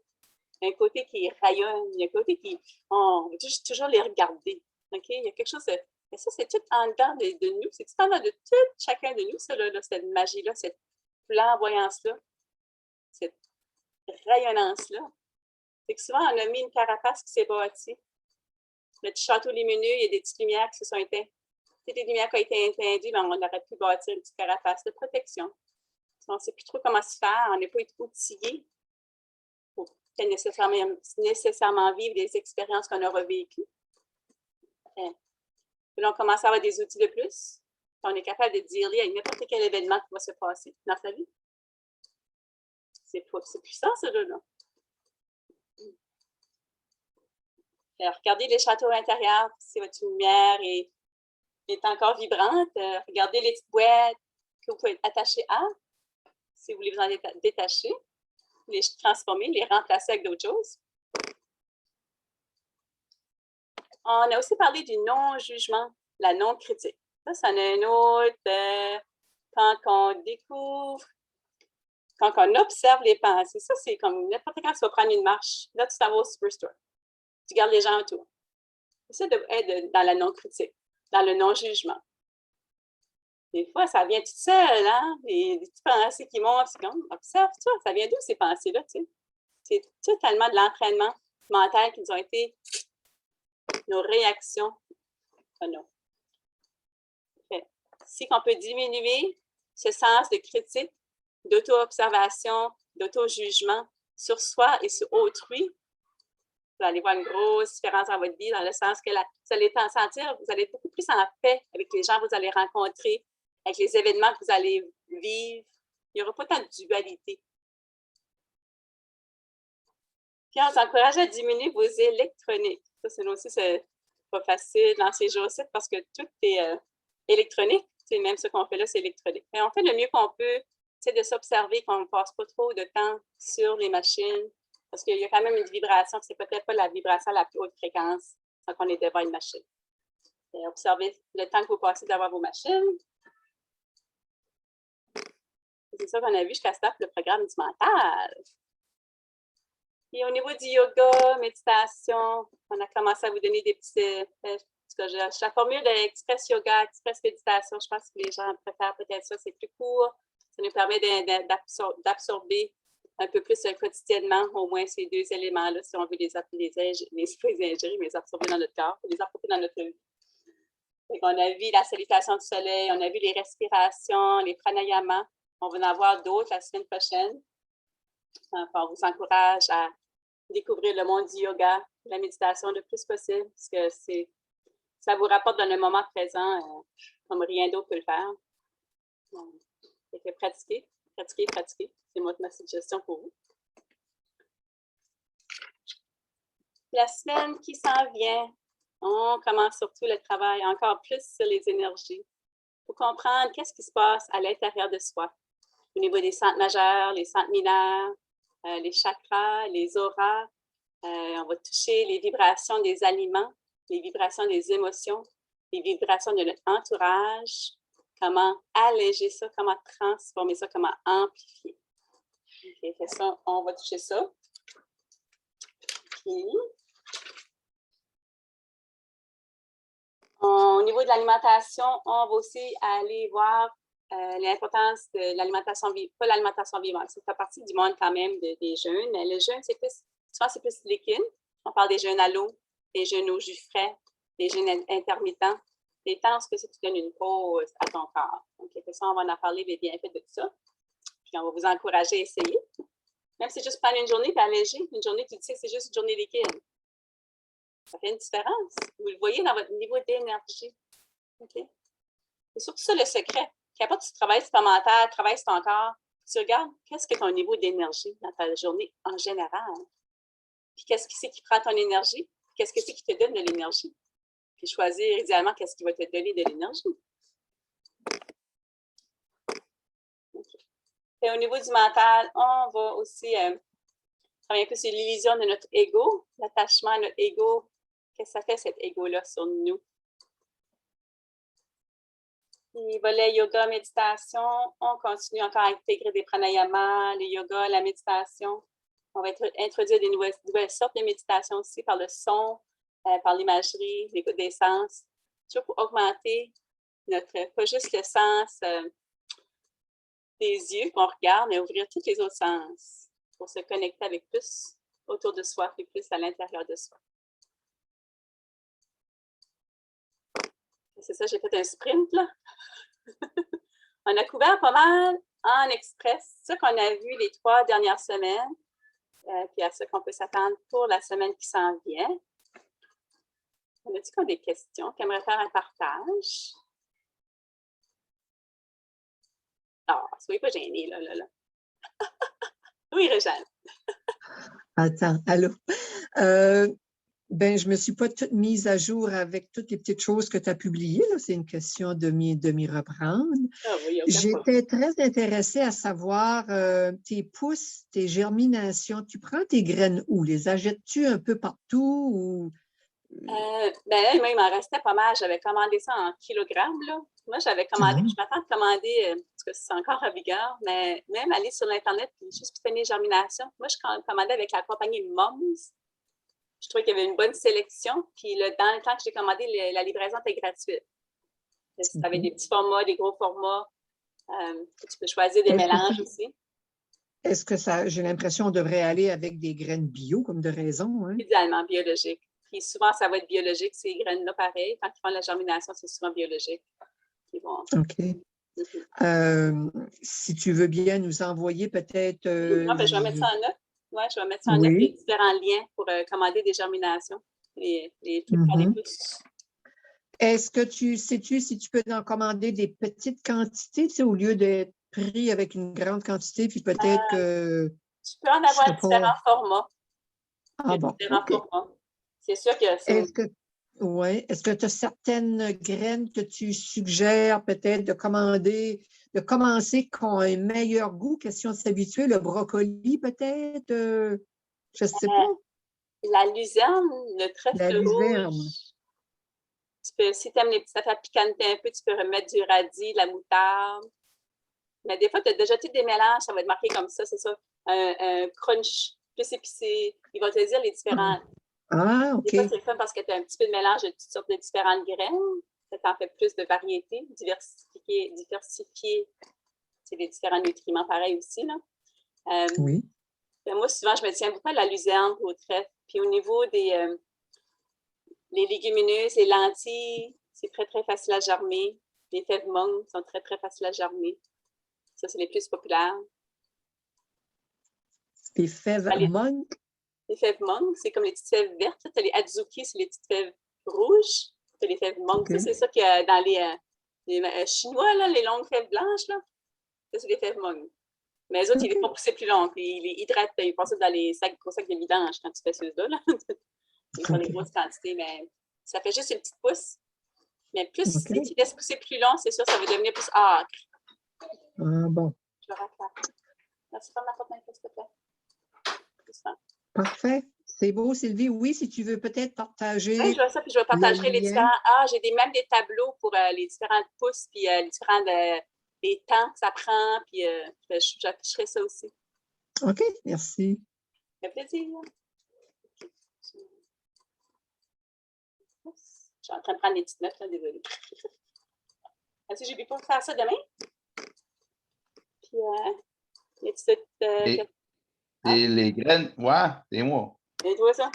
un côté qui rayonne, il y a un côté qui, on veut toujours les regarder. OK? Il y a quelque chose de... Mais ça, c'est tout en dedans de nous. C'est tout en dedans de tout chacun de nous, ça, là, cette magie-là, cette flamboyance-là, cette rayonnance-là. C'est que souvent, on a mis une carapace qui s'est bâtie. Le petit château lumineux, il y a des petites lumières qui se sont éteintes. C'est des lumières qui ont été éteintes, mais on aurait pu bâtir une petite carapace de protection. On ne sait plus trop comment se faire. On n'est pas outillé pour nécessairement vivre des expériences qu'on aura vécues. Puis là, on commence à avoir des outils de plus. On est capable de dealer avec n'importe quel événement qui va se passer dans sa vie. C'est puissant, ça, là. Alors, regardez les châteaux intérieurs, si votre lumière est encore vibrante. Regardez les petites boîtes que vous pouvez être attachées à, si vous voulez vous en détacher, les transformer, les remplacer avec d'autres choses. On a aussi parlé du non-jugement, la non-critique. Ça, c'en est un autre. Quand on découvre, quand on observe les pensées, ça, c'est comme n'importe quand tu vas prendre une marche. Là, tu t'en vas au superstore. Tu gardes les gens autour. Essaie d'être dans la non-critique, dans le non-jugement. Des fois, ça vient tout seul, hein? Les petites pensées qui montent, c'est comme, observe-toi, ça vient d'où ces pensées-là, tu sais? C'est totalement de l'entraînement mental qui nous ont été nos réactions. Ah non. Si on peut diminuer ce sens de critique, d'auto-observation, d'auto-jugement sur soi et sur autrui, vous allez voir une grosse différence dans votre vie, dans le sens que vous allez sentir, vous allez être beaucoup plus en paix avec les gens que vous allez rencontrer, avec les événements que vous allez vivre. Il n'y aura pas tant de dualité. Puis on s'encourage à diminuer vos électroniques. Ça, c'est aussi pas facile dans ces jours-ci parce que tout est électronique. C'est même ce qu'on fait là, c'est électronique. Mais on fait le mieux qu'on peut, c'est de s'observer qu'on ne passe pas trop de temps sur les machines parce qu'il y a quand même une vibration, c'est peut-être pas la vibration à la plus haute fréquence quand on est devant une machine. Et observez le temps que vous passez devant vos machines. C'est ça qu'on a vu jusqu'à ce stade, le programme du mental. Et au niveau du yoga, méditation, on a commencé à vous donner des petits... la formule d'Express Yoga, Express Méditation, je pense que les gens préfèrent peut-être ça, c'est plus court. Ça nous permet d'absorber un peu plus quotidiennement, au moins ces deux éléments-là, si on veut les ingérer, mais les absorber dans notre corps, les apporter dans notre vie. Donc, on a vu la salutation du soleil, on a vu les respirations, les pranayamas. On va en avoir d'autres la semaine prochaine. Enfin, on vous encourage à découvrir le monde du yoga, de la méditation le plus possible, parce que ça vous rapporte dans le moment présent comme rien d'autre peut le faire. Donc, pratiquez. C'est ma suggestion pour vous. La semaine qui s'en vient, on commence surtout le travail encore plus sur les énergies pour comprendre qu'est-ce qui se passe à l'intérieur de soi, au niveau des centres majeurs, les centres mineurs, les chakras, les auras. On va toucher les vibrations des aliments, les vibrations des émotions, les vibrations de notre entourage, comment alléger ça, comment transformer ça, comment amplifier. OK, fait ça, on va toucher ça. Puis, au niveau de l'alimentation, on va aussi aller voir l'importance de l'alimentation vivante, pas l'alimentation vivante, ça fait partie du monde quand même des jeûnes, mais le jeûne, souvent c'est plus liquide. On parle des jeûnes à l'eau, des jeûnes au jus frais, des jeûnes intermittents, des temps où tu donnes une pause à ton corps. Donc, ça, on va en parler des bienfaits de tout ça. Puis, on va vous encourager à essayer. Même si c'est juste prendre une journée et alléger, une journée, tu dis que c'est juste une journée liquide. Ça fait une différence. Vous le voyez dans votre niveau d'énergie. Okay? C'est surtout ça le secret. Qu'importe si tu travailles sur ton mental, travailles sur ton corps, tu regardes qu'est-ce que ton niveau d'énergie dans ta journée en général. Puis qu'est-ce que c'est qui prend ton énergie? Qu'est-ce que c'est qui te donne de l'énergie? Puis choisir idéalement qu'est-ce qui va te donner de l'énergie. Okay. Et au niveau du mental, on va aussi travailler un peu sur l'illusion de notre ego, l'attachement à notre ego. Qu'est-ce que ça fait, cet ego-là, sur nous? Les volets yoga, méditation, on continue encore à intégrer des pranayamas, les yogas, la méditation. On va introduire des nouvelles sortes de méditation aussi par le son, par l'imagerie, l'écoute des sens, toujours pour augmenter pas juste le sens des yeux qu'on regarde, mais ouvrir tous les autres sens pour se connecter avec plus autour de soi et plus à l'intérieur de soi. C'est ça, j'ai fait un sprint, là. On a couvert pas mal en express ce qu'on a vu les 3 dernières semaines, puis à ce qu'on peut s'attendre pour la semaine qui s'en vient. On a-t-il qu'on a des questions? Qui aimerait faire un partage? Ah, soyez pas gênés, là. Oui, Réjeanne. Attends, allô? Ben, je ne me suis pas toute mise à jour avec toutes les petites choses que tu as publiées. C'est une question de m'y reprendre. Ah oui, j'étais très intéressée à savoir tes pousses, tes germinations. Tu prends tes graines où? Les achètes-tu un peu partout? Ou... Ben là, il m'en restait pas mal. J'avais commandé ça en kilogrammes, là. Moi, j'avais commandé, je m'attends à commander, parce que c'est encore en vigueur, mais même aller sur l'Internet, puis juste pour tenir germination. Moi, je commandais avec la compagnie Moms. Je trouvais qu'il y avait une bonne sélection. Puis dans le temps que j'ai commandé, la livraison était gratuite. Ça avait des petits formats, des gros formats. Tu peux choisir des mélanges aussi. Est-ce que ça, j'ai l'impression, on devrait aller avec des graines bio, comme de raison? Hein? Idéalement biologique. Puis souvent, ça va être biologique, ces graines-là, pareil. Quand ils font la germination, c'est souvent biologique. Bon. OK. Si tu veux bien nous envoyer peut-être… Ben, je vais mettre ça en note. Oui, je vais mettre ça en note, les oui. différents liens pour commander des germinations, les trucs pour les pousses. Est-ce que tu sais-tu si tu peux en commander des petites quantités, tu sais, au lieu d'être pris avec une grande quantité, puis peut-être que Tu peux en je avoir serais pas… différents formats. Il y Ah a bon, différents OK. formats. C'est sûr que c'est… Est-ce que tu as certaines graines que tu suggères peut-être de commencer qui ont un meilleur goût, question de s'habituer, le brocoli peut-être, je ne sais pas, La luzerne, le la trèfle luzerne. rouge. Si tu aimes les petites affaires piquantes un peu, tu peux remettre du radis, de la moutarde. Mais des fois, tu as déjà tous des mélanges, ça va être marqué comme ça, c'est ça. Un crunch plus épicé. Ils vont te dire les différents. Ah, Des OK. fois, c'est le fun parce que tu as un petit peu de mélange de toutes sortes de différentes graines. Ça t'en fait plus de variété, diversifier. C'est les différents nutriments pareils aussi, là. Oui. Moi, souvent, je me tiens beaucoup à la luzerne, au trèfle. Puis au niveau des les légumineuses, les lentilles, c'est très, très facile à germer. Les fèves mongues sont très, très faciles à germer. Ça, c'est les plus populaires. Les fèves monk. Les fèves mongues, c'est comme les petites fèves vertes. Tu as les adzuki, c'est les petites fèves rouges. Tu as les fèves mongues. Okay. Ça, c'est ça qu'il y a dans les chinois, là, les longues fèves blanches. Là. Ça, c'est les fèves mongues. Mais les autres, ils les font pousser plus longs. Puis ils les hydratent. Ils passent dans les gros sacs de vidange quand tu fais ceux-là. Là. Ils font des grosses quantités, mais ça fait juste une petite pousse. Mais plus si tu laisses pousser plus long, c'est sûr, ça va devenir plus acre. Ah bon. Je vais rattraper. Merci pour ma porte s'il te plaît. Parfait. C'est beau, Sylvie. Oui, si tu veux peut-être partager. Oui, je vois ça, puis je vais partager les différents. Ah, j'ai même des tableaux pour les différentes pousses, puis les différents les temps que ça prend, puis j'afficherai ça aussi. OK, merci. Ça fait plaisir. Je suis en train de prendre des petites notes, là, désolée. Est-ce que j'ai pu pas faire ça demain? Puis, les petites. Les graines, ouais, c'est moi. Et toi, ça?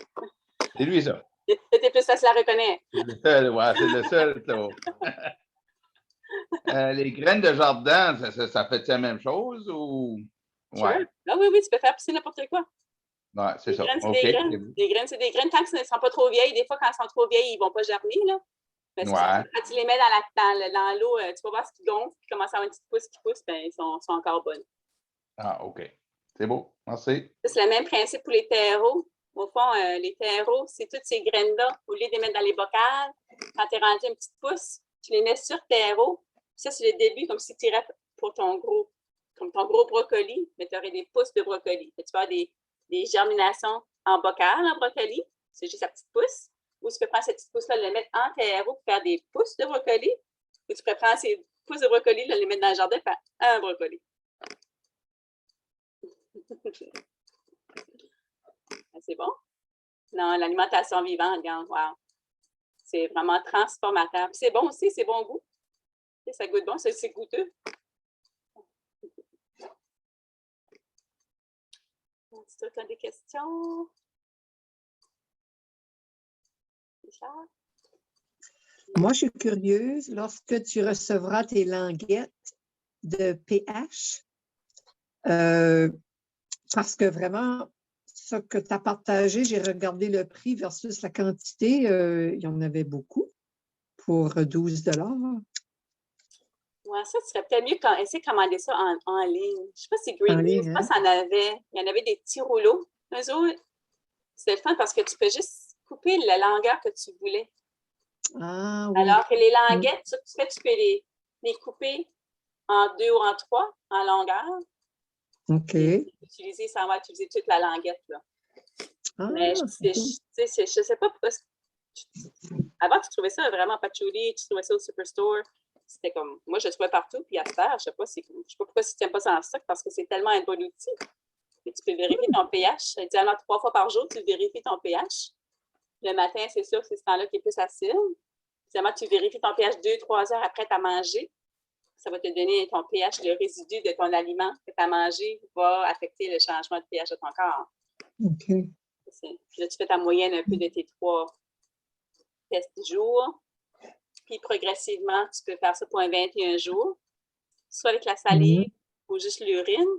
C'est lui, ça. C'était plus facile à reconnaître. C'est le seul, ouais, c'est le seul, ça. Les graines de jardin, ça fait la même chose ou? Ouais. Sure. Ah oui, tu peux faire pousser n'importe quoi. Ouais, c'est ça. Graines, c'est OK. des graines. Les graines, c'est des graines. Tant qu'elles ne sont pas trop vieilles, des fois, quand elles sont trop vieilles, ils ne vont pas germer, là. Mais Ouais. quand tu les mets dans l'eau, tu vas voir ce qui gonfle, puis commence à avoir une petite pousse qui pousse, bien, ils sont encore bonnes. Ah, OK. C'est beau. Merci. C'est le même principe pour les terreaux. Au fond, les terreaux, c'est toutes ces graines-là. Au lieu de les mettre dans les bocals, quand tu es rendu une petite pousse, tu les mets sur terreau. Ça, c'est le début, comme si tu irais pour ton gros brocoli, mais tu aurais des pousses de brocoli. Tu vas avoir des germinations en bocal, en brocoli. C'est juste la petite pousse. Ou tu peux prendre cette petite pousse-là, la mettre en terreau pour faire des pousses de brocoli. Ou tu peux prendre ces pousses de brocoli, les mettre dans le jardin et faire un brocoli. C'est bon? Non, l'alimentation vivante, regarde, wow. C'est vraiment transformateur. Puis c'est bon aussi, c'est bon goût. Ça goûte bon, c'est goûteux. Tu as des questions? Richard? Moi, je suis curieuse, lorsque tu recevras tes languettes de pH, parce que vraiment, ce que tu as partagé, j'ai regardé le prix versus la quantité, il y en avait beaucoup pour 12 $. Ouais, ça serait peut-être mieux essayer de commander ça en ligne. Je ne sais pas si Green Leaf, je pense qu'il y en avait. Il y en avait des petits rouleaux. Eux autres, c'est le fun parce que tu peux juste couper la longueur que tu voulais. Ah oui. Alors que les languettes, tu peux les couper en 2 ou en 3 en longueur. OK. Ça va utiliser toute la languette, là. Ah, mais je ne sais pas pourquoi. Avant, tu trouvais ça vraiment patchouli, tu trouvais ça au Superstore. C'était comme, moi, je le trouvais partout, puis à cette heure, je ne sais pas pourquoi tu n'aimes pas ça en stock, parce que c'est tellement un bon outil. Et tu peux vérifier ton pH. Idéalement, 3 fois par jour, tu vérifies ton pH. Le matin, c'est sûr que c'est ce temps-là qui est plus acide. Idéalement, tu vérifies ton pH 2-3 heures après tu as mangé. Ça va te donner ton pH, le résidu de ton aliment que tu as mangé va affecter le changement de pH de ton corps. OK. Puis là, tu fais ta moyenne un peu de tes 3 tests du jour. Puis progressivement, tu peux faire ça pour un 21 jours. soit avec la salive ou juste l'urine.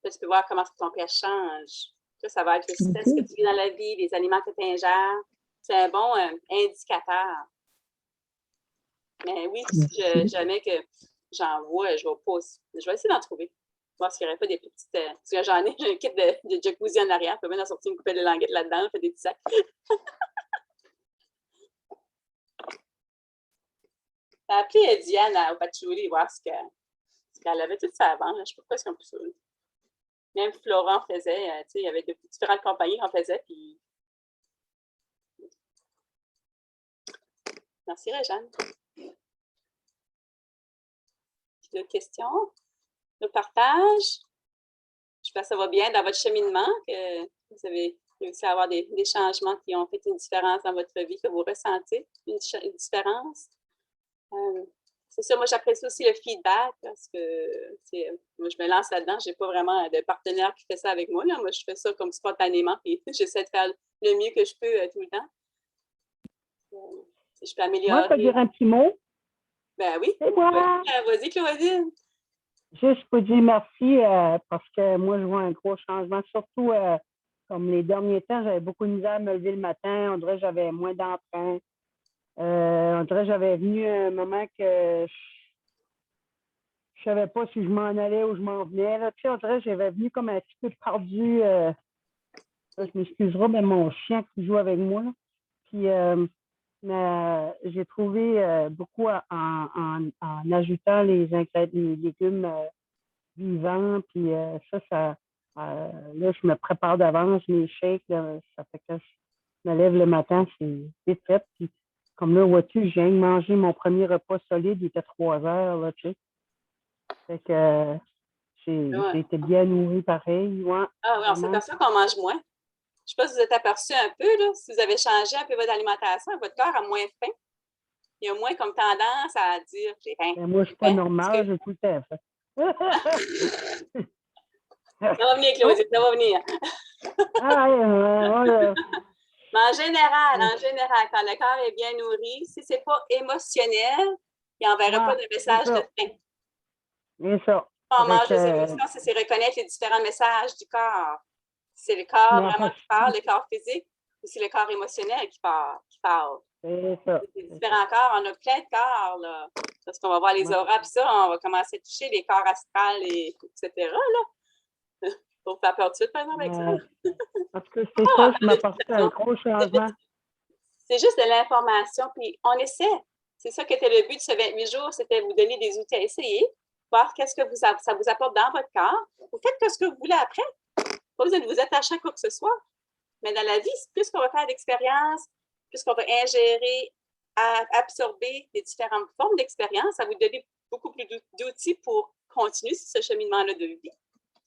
Là, tu peux voir comment ton pH change. Ça va être le stress que tu vis dans la vie, les aliments que tu ingères. C'est un bon indicateur. Mais oui, si jamais que j'en vois, je vais essayer d'en trouver. Voir s'il n'y aurait pas des petites. Parce que j'en ai, j'ai un kit de jacuzzi en arrière. Je peux même en sortir une coupelle de languettes là-dedans, faire des petits sacs. J'ai appelé Diane au patchouli, voir ce qu'elle avait tout ça avant. Je ne sais pas pourquoi c'est comme ça. Même Florent faisait, il y avait différentes compagnies qu'on faisait. Puis... Merci, Réjeanne. D'autres questions? Le partage? J'espère que ça va bien dans votre cheminement, que vous avez réussi à avoir des changements qui ont fait une différence dans votre vie, que vous ressentez une différence. C'est ça, moi j'apprécie aussi le feedback parce que moi je me lance là-dedans, je n'ai pas vraiment de partenaire qui fait ça avec moi. Là. Moi, je fais ça comme spontanément et j'essaie de faire le mieux que je peux tout le temps. Si je peux améliorer. Moi, je peux dire un petit mot. Ben oui. C'est moi. Vas-y, Claudine. Juste pour dire merci parce que moi, je vois un gros changement. Surtout, comme les derniers temps, j'avais beaucoup de misère à me lever le matin. On dirait que j'avais moins d'entrain. On dirait que j'avais venu un moment que je savais pas si je m'en allais ou je m'en venais. Là. Tu sais, on dirait que j'avais venu comme un petit peu perdu. Je m'excuserai, mais mon chien qui joue avec moi. Là. Puis, j'ai trouvé beaucoup en ajoutant les légumes vivants. Puis là, je me prépare d'avance mes shakes. Là, ça fait que je me lève le matin, c'est vite fait. Puis, comme là, vois-tu, je viens de manger mon premier repas solide, il était 3 heures, là, tu sais. Fait que j'ai été bien nourrie pareil. Ouais, ah oui, on s'aperçoit qu'on mange moins. Je ne sais pas si vous êtes aperçu un peu, là, si vous avez changé un peu votre alimentation, votre corps a moins faim. Il y a moins comme tendance à dire j'ai faim. Ben, moi, je ne suis pas normale, j'ai tout le temps faim. Ça va venir, Claudie, ça va venir. Mais en général, quand le corps est bien nourri, si ce n'est pas émotionnel, il n'enverra pas de message de faim. C'est ça. On mange les émotions, c'est reconnaître les différents messages du corps. C'est le corps vraiment qui parle, le corps physique, ou c'est le corps émotionnel qui parle. C'est ça. C'est différents corps. On a plein de corps, là. Parce qu'on va voir les auras, puis ça, on va commencer à toucher les corps astrales, etc., là. Pour faire peur de suite, par exemple, avec ça. Parce que c'est ça, je m'apporte un gros changement. C'est juste de l'information, puis on essaie. C'est ça qui était le but de ce 28 jours, c'était vous donner des outils à essayer, voir qu'est-ce que ça vous apporte dans votre corps. Vous faites ce que vous voulez après. Pas besoin de vous attacher à quoi que ce soit. Mais dans la vie, plus qu'on va faire d'expérience, plus qu'on va ingérer, absorber les différentes formes d'expérience, ça va vous donner beaucoup plus d'outils pour continuer ce cheminement-là de vie.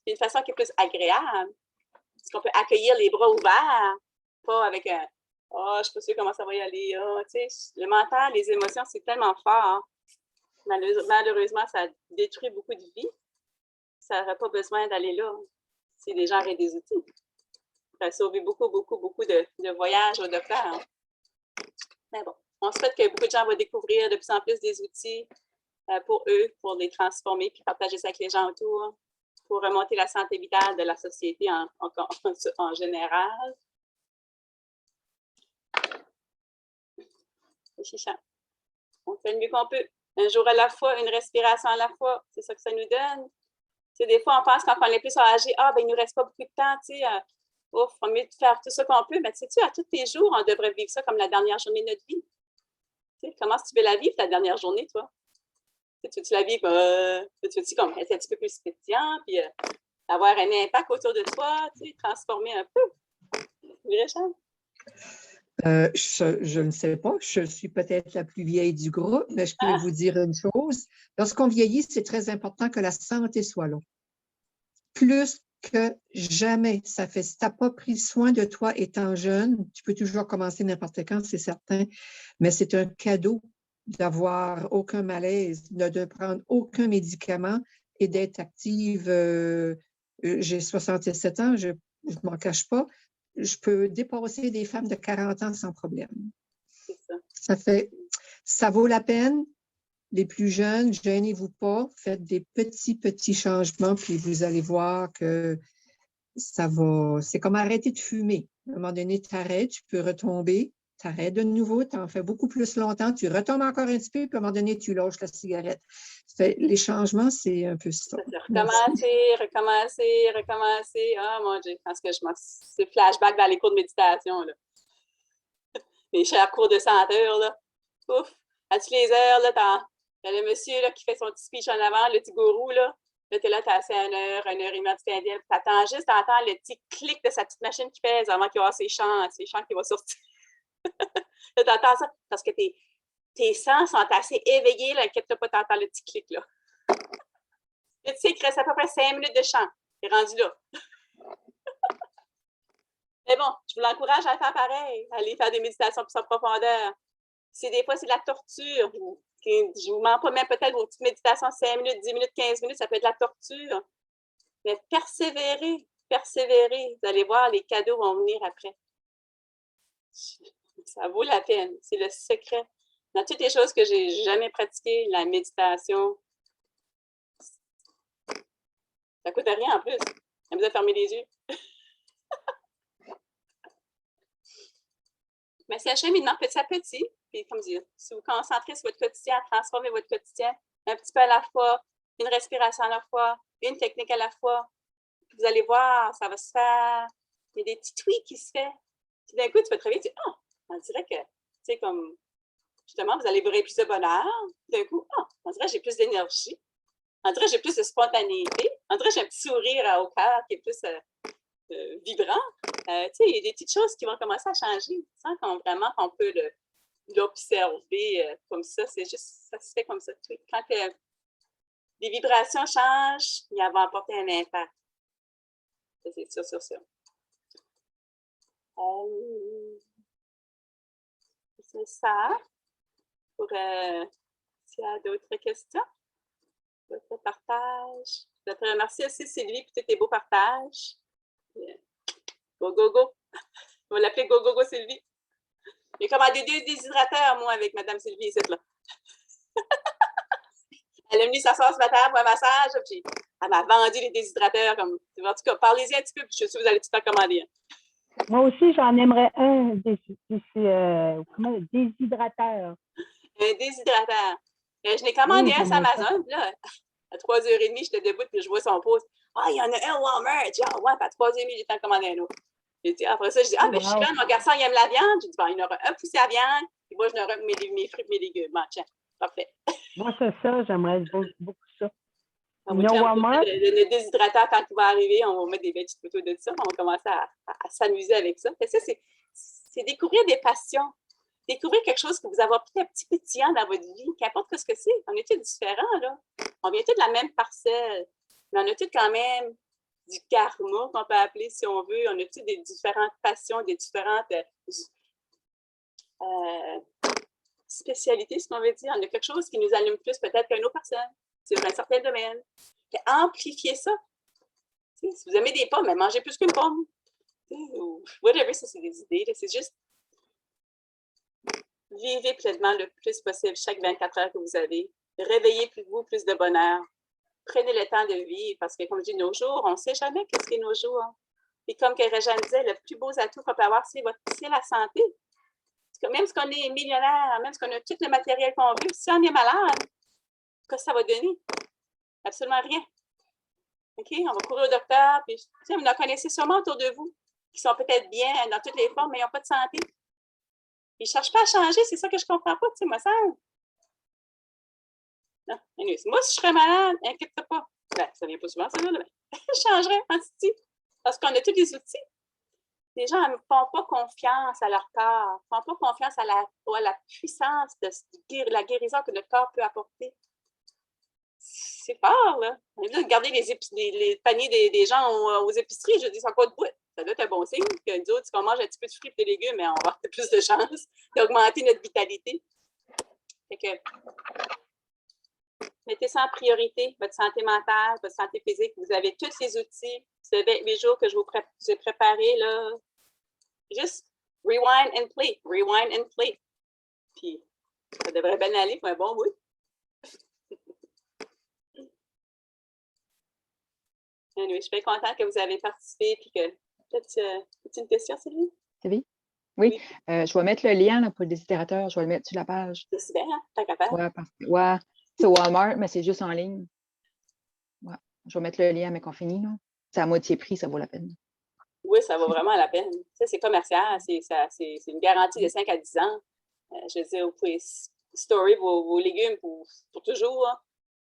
C'est une façon qui est plus agréable. Parce qu'on peut accueillir les bras ouverts, pas avec un « oh, je ne suis pas sûre comment ça va y aller. Oh, tu sais, le mental, les émotions, c'est tellement fort. Malheureusement, ça détruit beaucoup de vie. Ça n'aurait pas besoin d'aller là si les gens avaient des outils. Ça a sauvé beaucoup de voyages au docteur. Mais bon, on souhaite que beaucoup de gens vont découvrir de plus en plus des outils pour eux, pour les transformer puis partager ça avec les gens autour, pour remonter la santé vitale de la société en général. On fait le mieux qu'on peut. Un jour à la fois, une respiration à la fois. C'est ça que ça nous donne. Tu sais, des fois, on pense quand on est plus âgé, il ne nous reste pas beaucoup de temps, tu sais. Il faut mieux faire tout ça qu'on peut. Mais sais-tu, à tous les jours, on devrait vivre ça comme la dernière journée de notre vie. Tu sais, comment tu veux la vivre, ta dernière journée, toi? Tu veux-tu la vivre, tu veux-tu comme être un petit peu plus pétillant, puis avoir un impact autour de toi, tu sais, transformer un peu? Réjeanne? Je ne sais pas, je suis peut-être la plus vieille du groupe, mais je peux vous dire une chose. Lorsqu'on vieillit, c'est très important que la santé soit là. Plus que jamais, ça fait. Si tu n'as pas pris soin de toi étant jeune, tu peux toujours commencer n'importe quand, c'est certain, mais c'est un cadeau d'avoir aucun malaise, de prendre aucun médicament et d'être active. J'ai 67 ans, je ne m'en cache pas. Je peux dépasser des femmes de 40 ans sans problème. C'est ça. Ça vaut la peine. Les plus jeunes, gênez-vous pas, faites des petits changements, puis vous allez voir que ça va. C'est comme arrêter de fumer. À un moment donné, tu arrêtes, tu peux retomber, tu arrêtes de nouveau, tu en fais beaucoup plus longtemps, tu retombes encore un petit peu, puis à un moment donné, tu lâches la cigarette. Les changements, c'est un peu ça. Recommencer, recommencer, recommencer. Ah, mon Dieu, parce que c'est flashback dans les cours de méditation, là. Les chers cours de 100 heures, là. Ouf! À toutes les heures, là, t'as le monsieur là, qui fait son petit speech en avant, le petit gourou, là. Là, t'es là, t'as assez 1 heure et demie, tu t'attends juste, t'entends le petit clic de sa petite machine qui pèse avant qu'il y ait ses chants qui vont sortir. Là, t'entends ça parce que tes sens sont assez éveillés, là, inquiète-toi pas, t'entends le petit clic, là. Là, tu sais qu'il reste à peu près 5 minutes de chant. T'es rendu là. Mais bon, je vous l'encourage à faire pareil, à aller faire des méditations plus en profondeur. Si des fois, c'est de la torture, je ne vous mens pas, même peut-être vos petites méditations 5 minutes, 10 minutes, 15 minutes, ça peut être de la torture. Mais persévérez, persévérez. Vous allez voir, les cadeaux vont venir après. Ça vaut la peine. C'est le secret. Dans toutes les choses que j'ai jamais pratiquées, la méditation, ça ne coûte rien en plus. On vous a fermé les yeux. Mais c'est un cheminement petit à petit. Puis, comme dire, si vous vous concentrez sur votre quotidien, à transformer votre quotidien un petit peu à la fois, une respiration à la fois, une technique à la fois, puis vous allez voir, ça va se faire. Il y a des petits tweaks qui se font. Puis d'un coup, tu vas te réveiller, tu dis, oh, on dirait que, tu sais, comme, justement, vous allez brûler plus de bonheur. D'un coup, oh, on dirait que j'ai plus d'énergie. On dirait que j'ai plus de spontanéité. On dirait que j'ai un petit sourire au cœur qui est plus vibrant. Tu sais, il y a des petites choses qui vont commencer à changer sans qu'on peut l'observer comme ça. C'est juste, ça se fait comme ça. Quand les vibrations changent, il va apporter un impact. Ça, c'est sûr, sur ça. C'est ça. Pour s'il y a d'autres questions, votre partage. Je te remercie aussi, Sylvie, pour tous tes beaux partages. Go, go, go. On va l'appeler Go, go, go, Sylvie. J'ai commandé 2 déshydrateurs, moi, avec Mme Sylvie, ici, là. Elle est venue s'asseoir ce matin pour un massage, puis elle m'a vendu les déshydrateurs. En tout cas, parlez-y un petit peu, puis je suis sûre que vous allez tout en commander. Moi aussi, j'en aimerais un déshydrateur. Un déshydrateur. Je l'ai commandé un sur Amazon, là. À 3h30, j'étais debout, puis je vois son post. Ah, il y en a un Walmart. J'ai dit, ah ouais, puis à 3h30, j'ai temps de commander un autre. J'ai dit, après ça, je dis, ah, ben, je suis là, mon garçon, il aime la viande. J'ai dit, bon, il y en aura un poussé à viande, et moi, je n'aurai mes fruits et mes légumes. Bon, tiens, parfait. Moi, c'est ça, j'aimerais beaucoup ça. Walmart. Le déshydrateur, quand il va arriver, on va mettre des petites photos de ça, on va commencer à s'amuser avec ça. Et ça, c'est découvrir des passions. Découvrir quelque chose que vous avez pris un petit pétillant dans votre vie, qu'importe ce que c'est. On est tous différents, là. On vient tous de la même parcelle. Mais on a tous quand même du karma, qu'on peut appeler, si on veut. On a tous des différentes passions, des différentes spécialités, ce qu'on veut dire. On a quelque chose qui nous allume plus peut-être qu'une autre personne. C'est un certain domaine. Amplifiez ça. Si vous aimez des pommes, mais mangez plus qu'une pomme. Ou whatever, ça, c'est des idées. C'est juste vivez pleinement le plus possible chaque 24 heures que vous avez. Réveillez vous plus de bonheur. Prenez le temps de vivre parce que, comme je dis, nos jours, on ne sait jamais qu'est-ce qu'est nos jours. Et comme Réjeanne disait, le plus beau atout qu'on peut avoir, c'est la santé. Parce que même si on est millionnaire, même si on a tout le matériel qu'on veut, si on est malade, qu'est-ce que ça va donner? Absolument rien. OK? On va courir au docteur, puis vous en connaissez sûrement autour de vous qui sont peut-être bien dans toutes les formes, mais ils n'ont pas de santé. Ils ne cherchent pas à changer, c'est ça que je ne comprends pas, tu sais, moi, ça. Non, moi, si je serais malade, inquiète-toi pas. Ben, ça ne vient pas souvent, ça, là, mais je changerais en titi. Parce qu'on a tous les outils. Les gens ne font pas confiance à leur corps, ne font pas confiance à la puissance de la guérison que notre corps peut apporter. C'est fort, là. Regardez les paniers des gens aux épiceries, je dis, ça n'a pas de bout. Ça doit être un bon signe que nous autres, si on mange un petit peu de fruits et de légumes, mais on va avoir plus de chances d'augmenter notre vitalité. Fait que, mettez ça en priorité, votre santé mentale, votre santé physique. Vous avez tous ces outils, ces 28 jours que je vous ai préparés, là. Juste rewind and play, rewind and play. Puis, ça devrait bien aller pour un bon bout. Anyway, je suis bien contente que vous avez participé et que peut-être une question, Sylvie? Sylvie? Oui, je vais mettre le lien là, pour le désidérateur, je vais le mettre sur la page. C'est super, hein? T'es capable? Ouais, parce que c'est Walmart, mais c'est juste en ligne. Ouais. Je vais mettre le lien, mais qu'on finit, là. C'est à moitié prix, ça vaut la peine. Oui, ça vaut vraiment la peine. Ça, c'est commercial, c'est une garantie de 5 à 10 ans. Je veux dire, vous pouvez storer vos légumes pour toujours. Hein.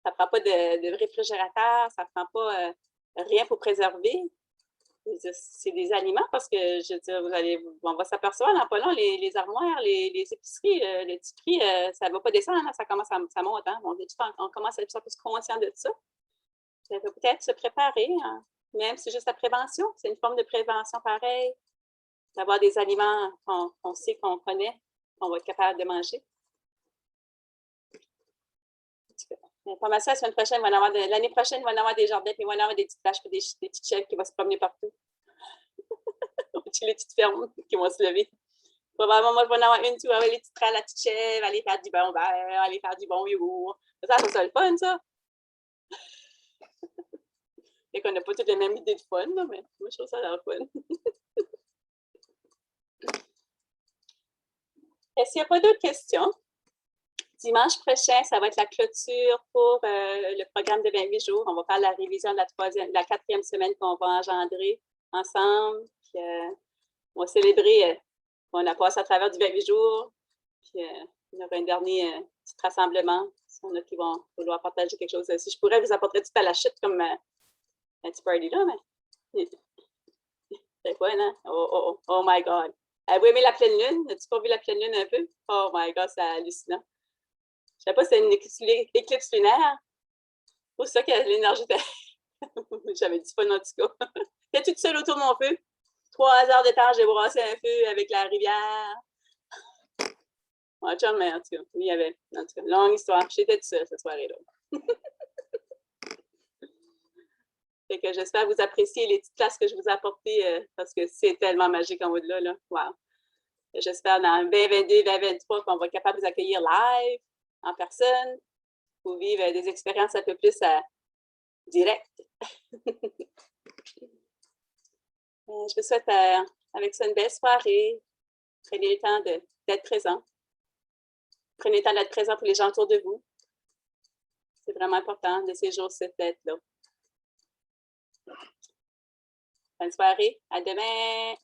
Ça ne prend pas de réfrigérateur, ça ne prend pas rien pour préserver. C'est des aliments parce que, je veux dire, on va s'apercevoir dans pas long, les armoires, les épiceries, le petit prix, ça ne va pas descendre, hein, ça monte. Hein. On commence à être plus conscient de ça. Ça peut peut-être se préparer, hein. Même si c'est juste la prévention, c'est une forme de prévention pareille, d'avoir des aliments qu'on sait, qu'on connaît, qu'on va être capable de manger. Pas mal ça, la semaine prochaine, l'année prochaine, il va y en avoir des jardins, puis il va y en avoir des petites vaches, puis des petites chèvres qui vont se promener partout. Les petites fermes qui vont se lever. Probablement, moi, je vais en avoir une, tu vas aller les petites la petite chèvre, aller faire du bon beurre, aller faire du bon yogourt. Ça le fun, ça. Et qu'on n'a pas toutes les mêmes idées de fun, là, mais moi, je trouve ça l'air fun. Est-ce qu'il n'y a pas d'autres questions? Dimanche prochain, ça va être la clôture pour le programme de 28 jours. On va faire la révision de la 4e semaine qu'on va engendrer ensemble. Puis, on va célébrer, on a passé à travers du 28 jours. Puis, il y aura un dernier petit rassemblement. Si on a qui vont vouloir partager quelque chose. Si je pourrais, vous apporter tout à la chute comme un petit party là, mais c'est fun, hein? Oh my God! Avez-vous aimé la pleine lune? As-tu pas vu la pleine lune un peu? Oh my God, c'est hallucinant. Je ne sais pas si c'est une éclipse lunaire. Ou ça que l'énergie était. J'avais du fun en tout cas. J'étais toute seule autour de mon feu. 3 heures de temps, j'ai brassé un feu avec la rivière. Mais en tout cas, il y avait. En tout cas, longue histoire. J'étais toute seule cette soirée-là. Fait que j'espère que vous appréciez les petites classes que je vous ai apportées parce que c'est tellement magique en haut de là. Wow. J'espère dans 2022, 2023 qu'on va être capable de vous accueillir live, en personne, pour vivre des expériences un peu plus directes. Je vous souhaite avec ça une belle soirée. Prenez le temps d'être présent. Prenez le temps d'être présent pour les gens autour de vous. C'est vraiment important de ces jours-ci d'être là. Bonne soirée. À demain.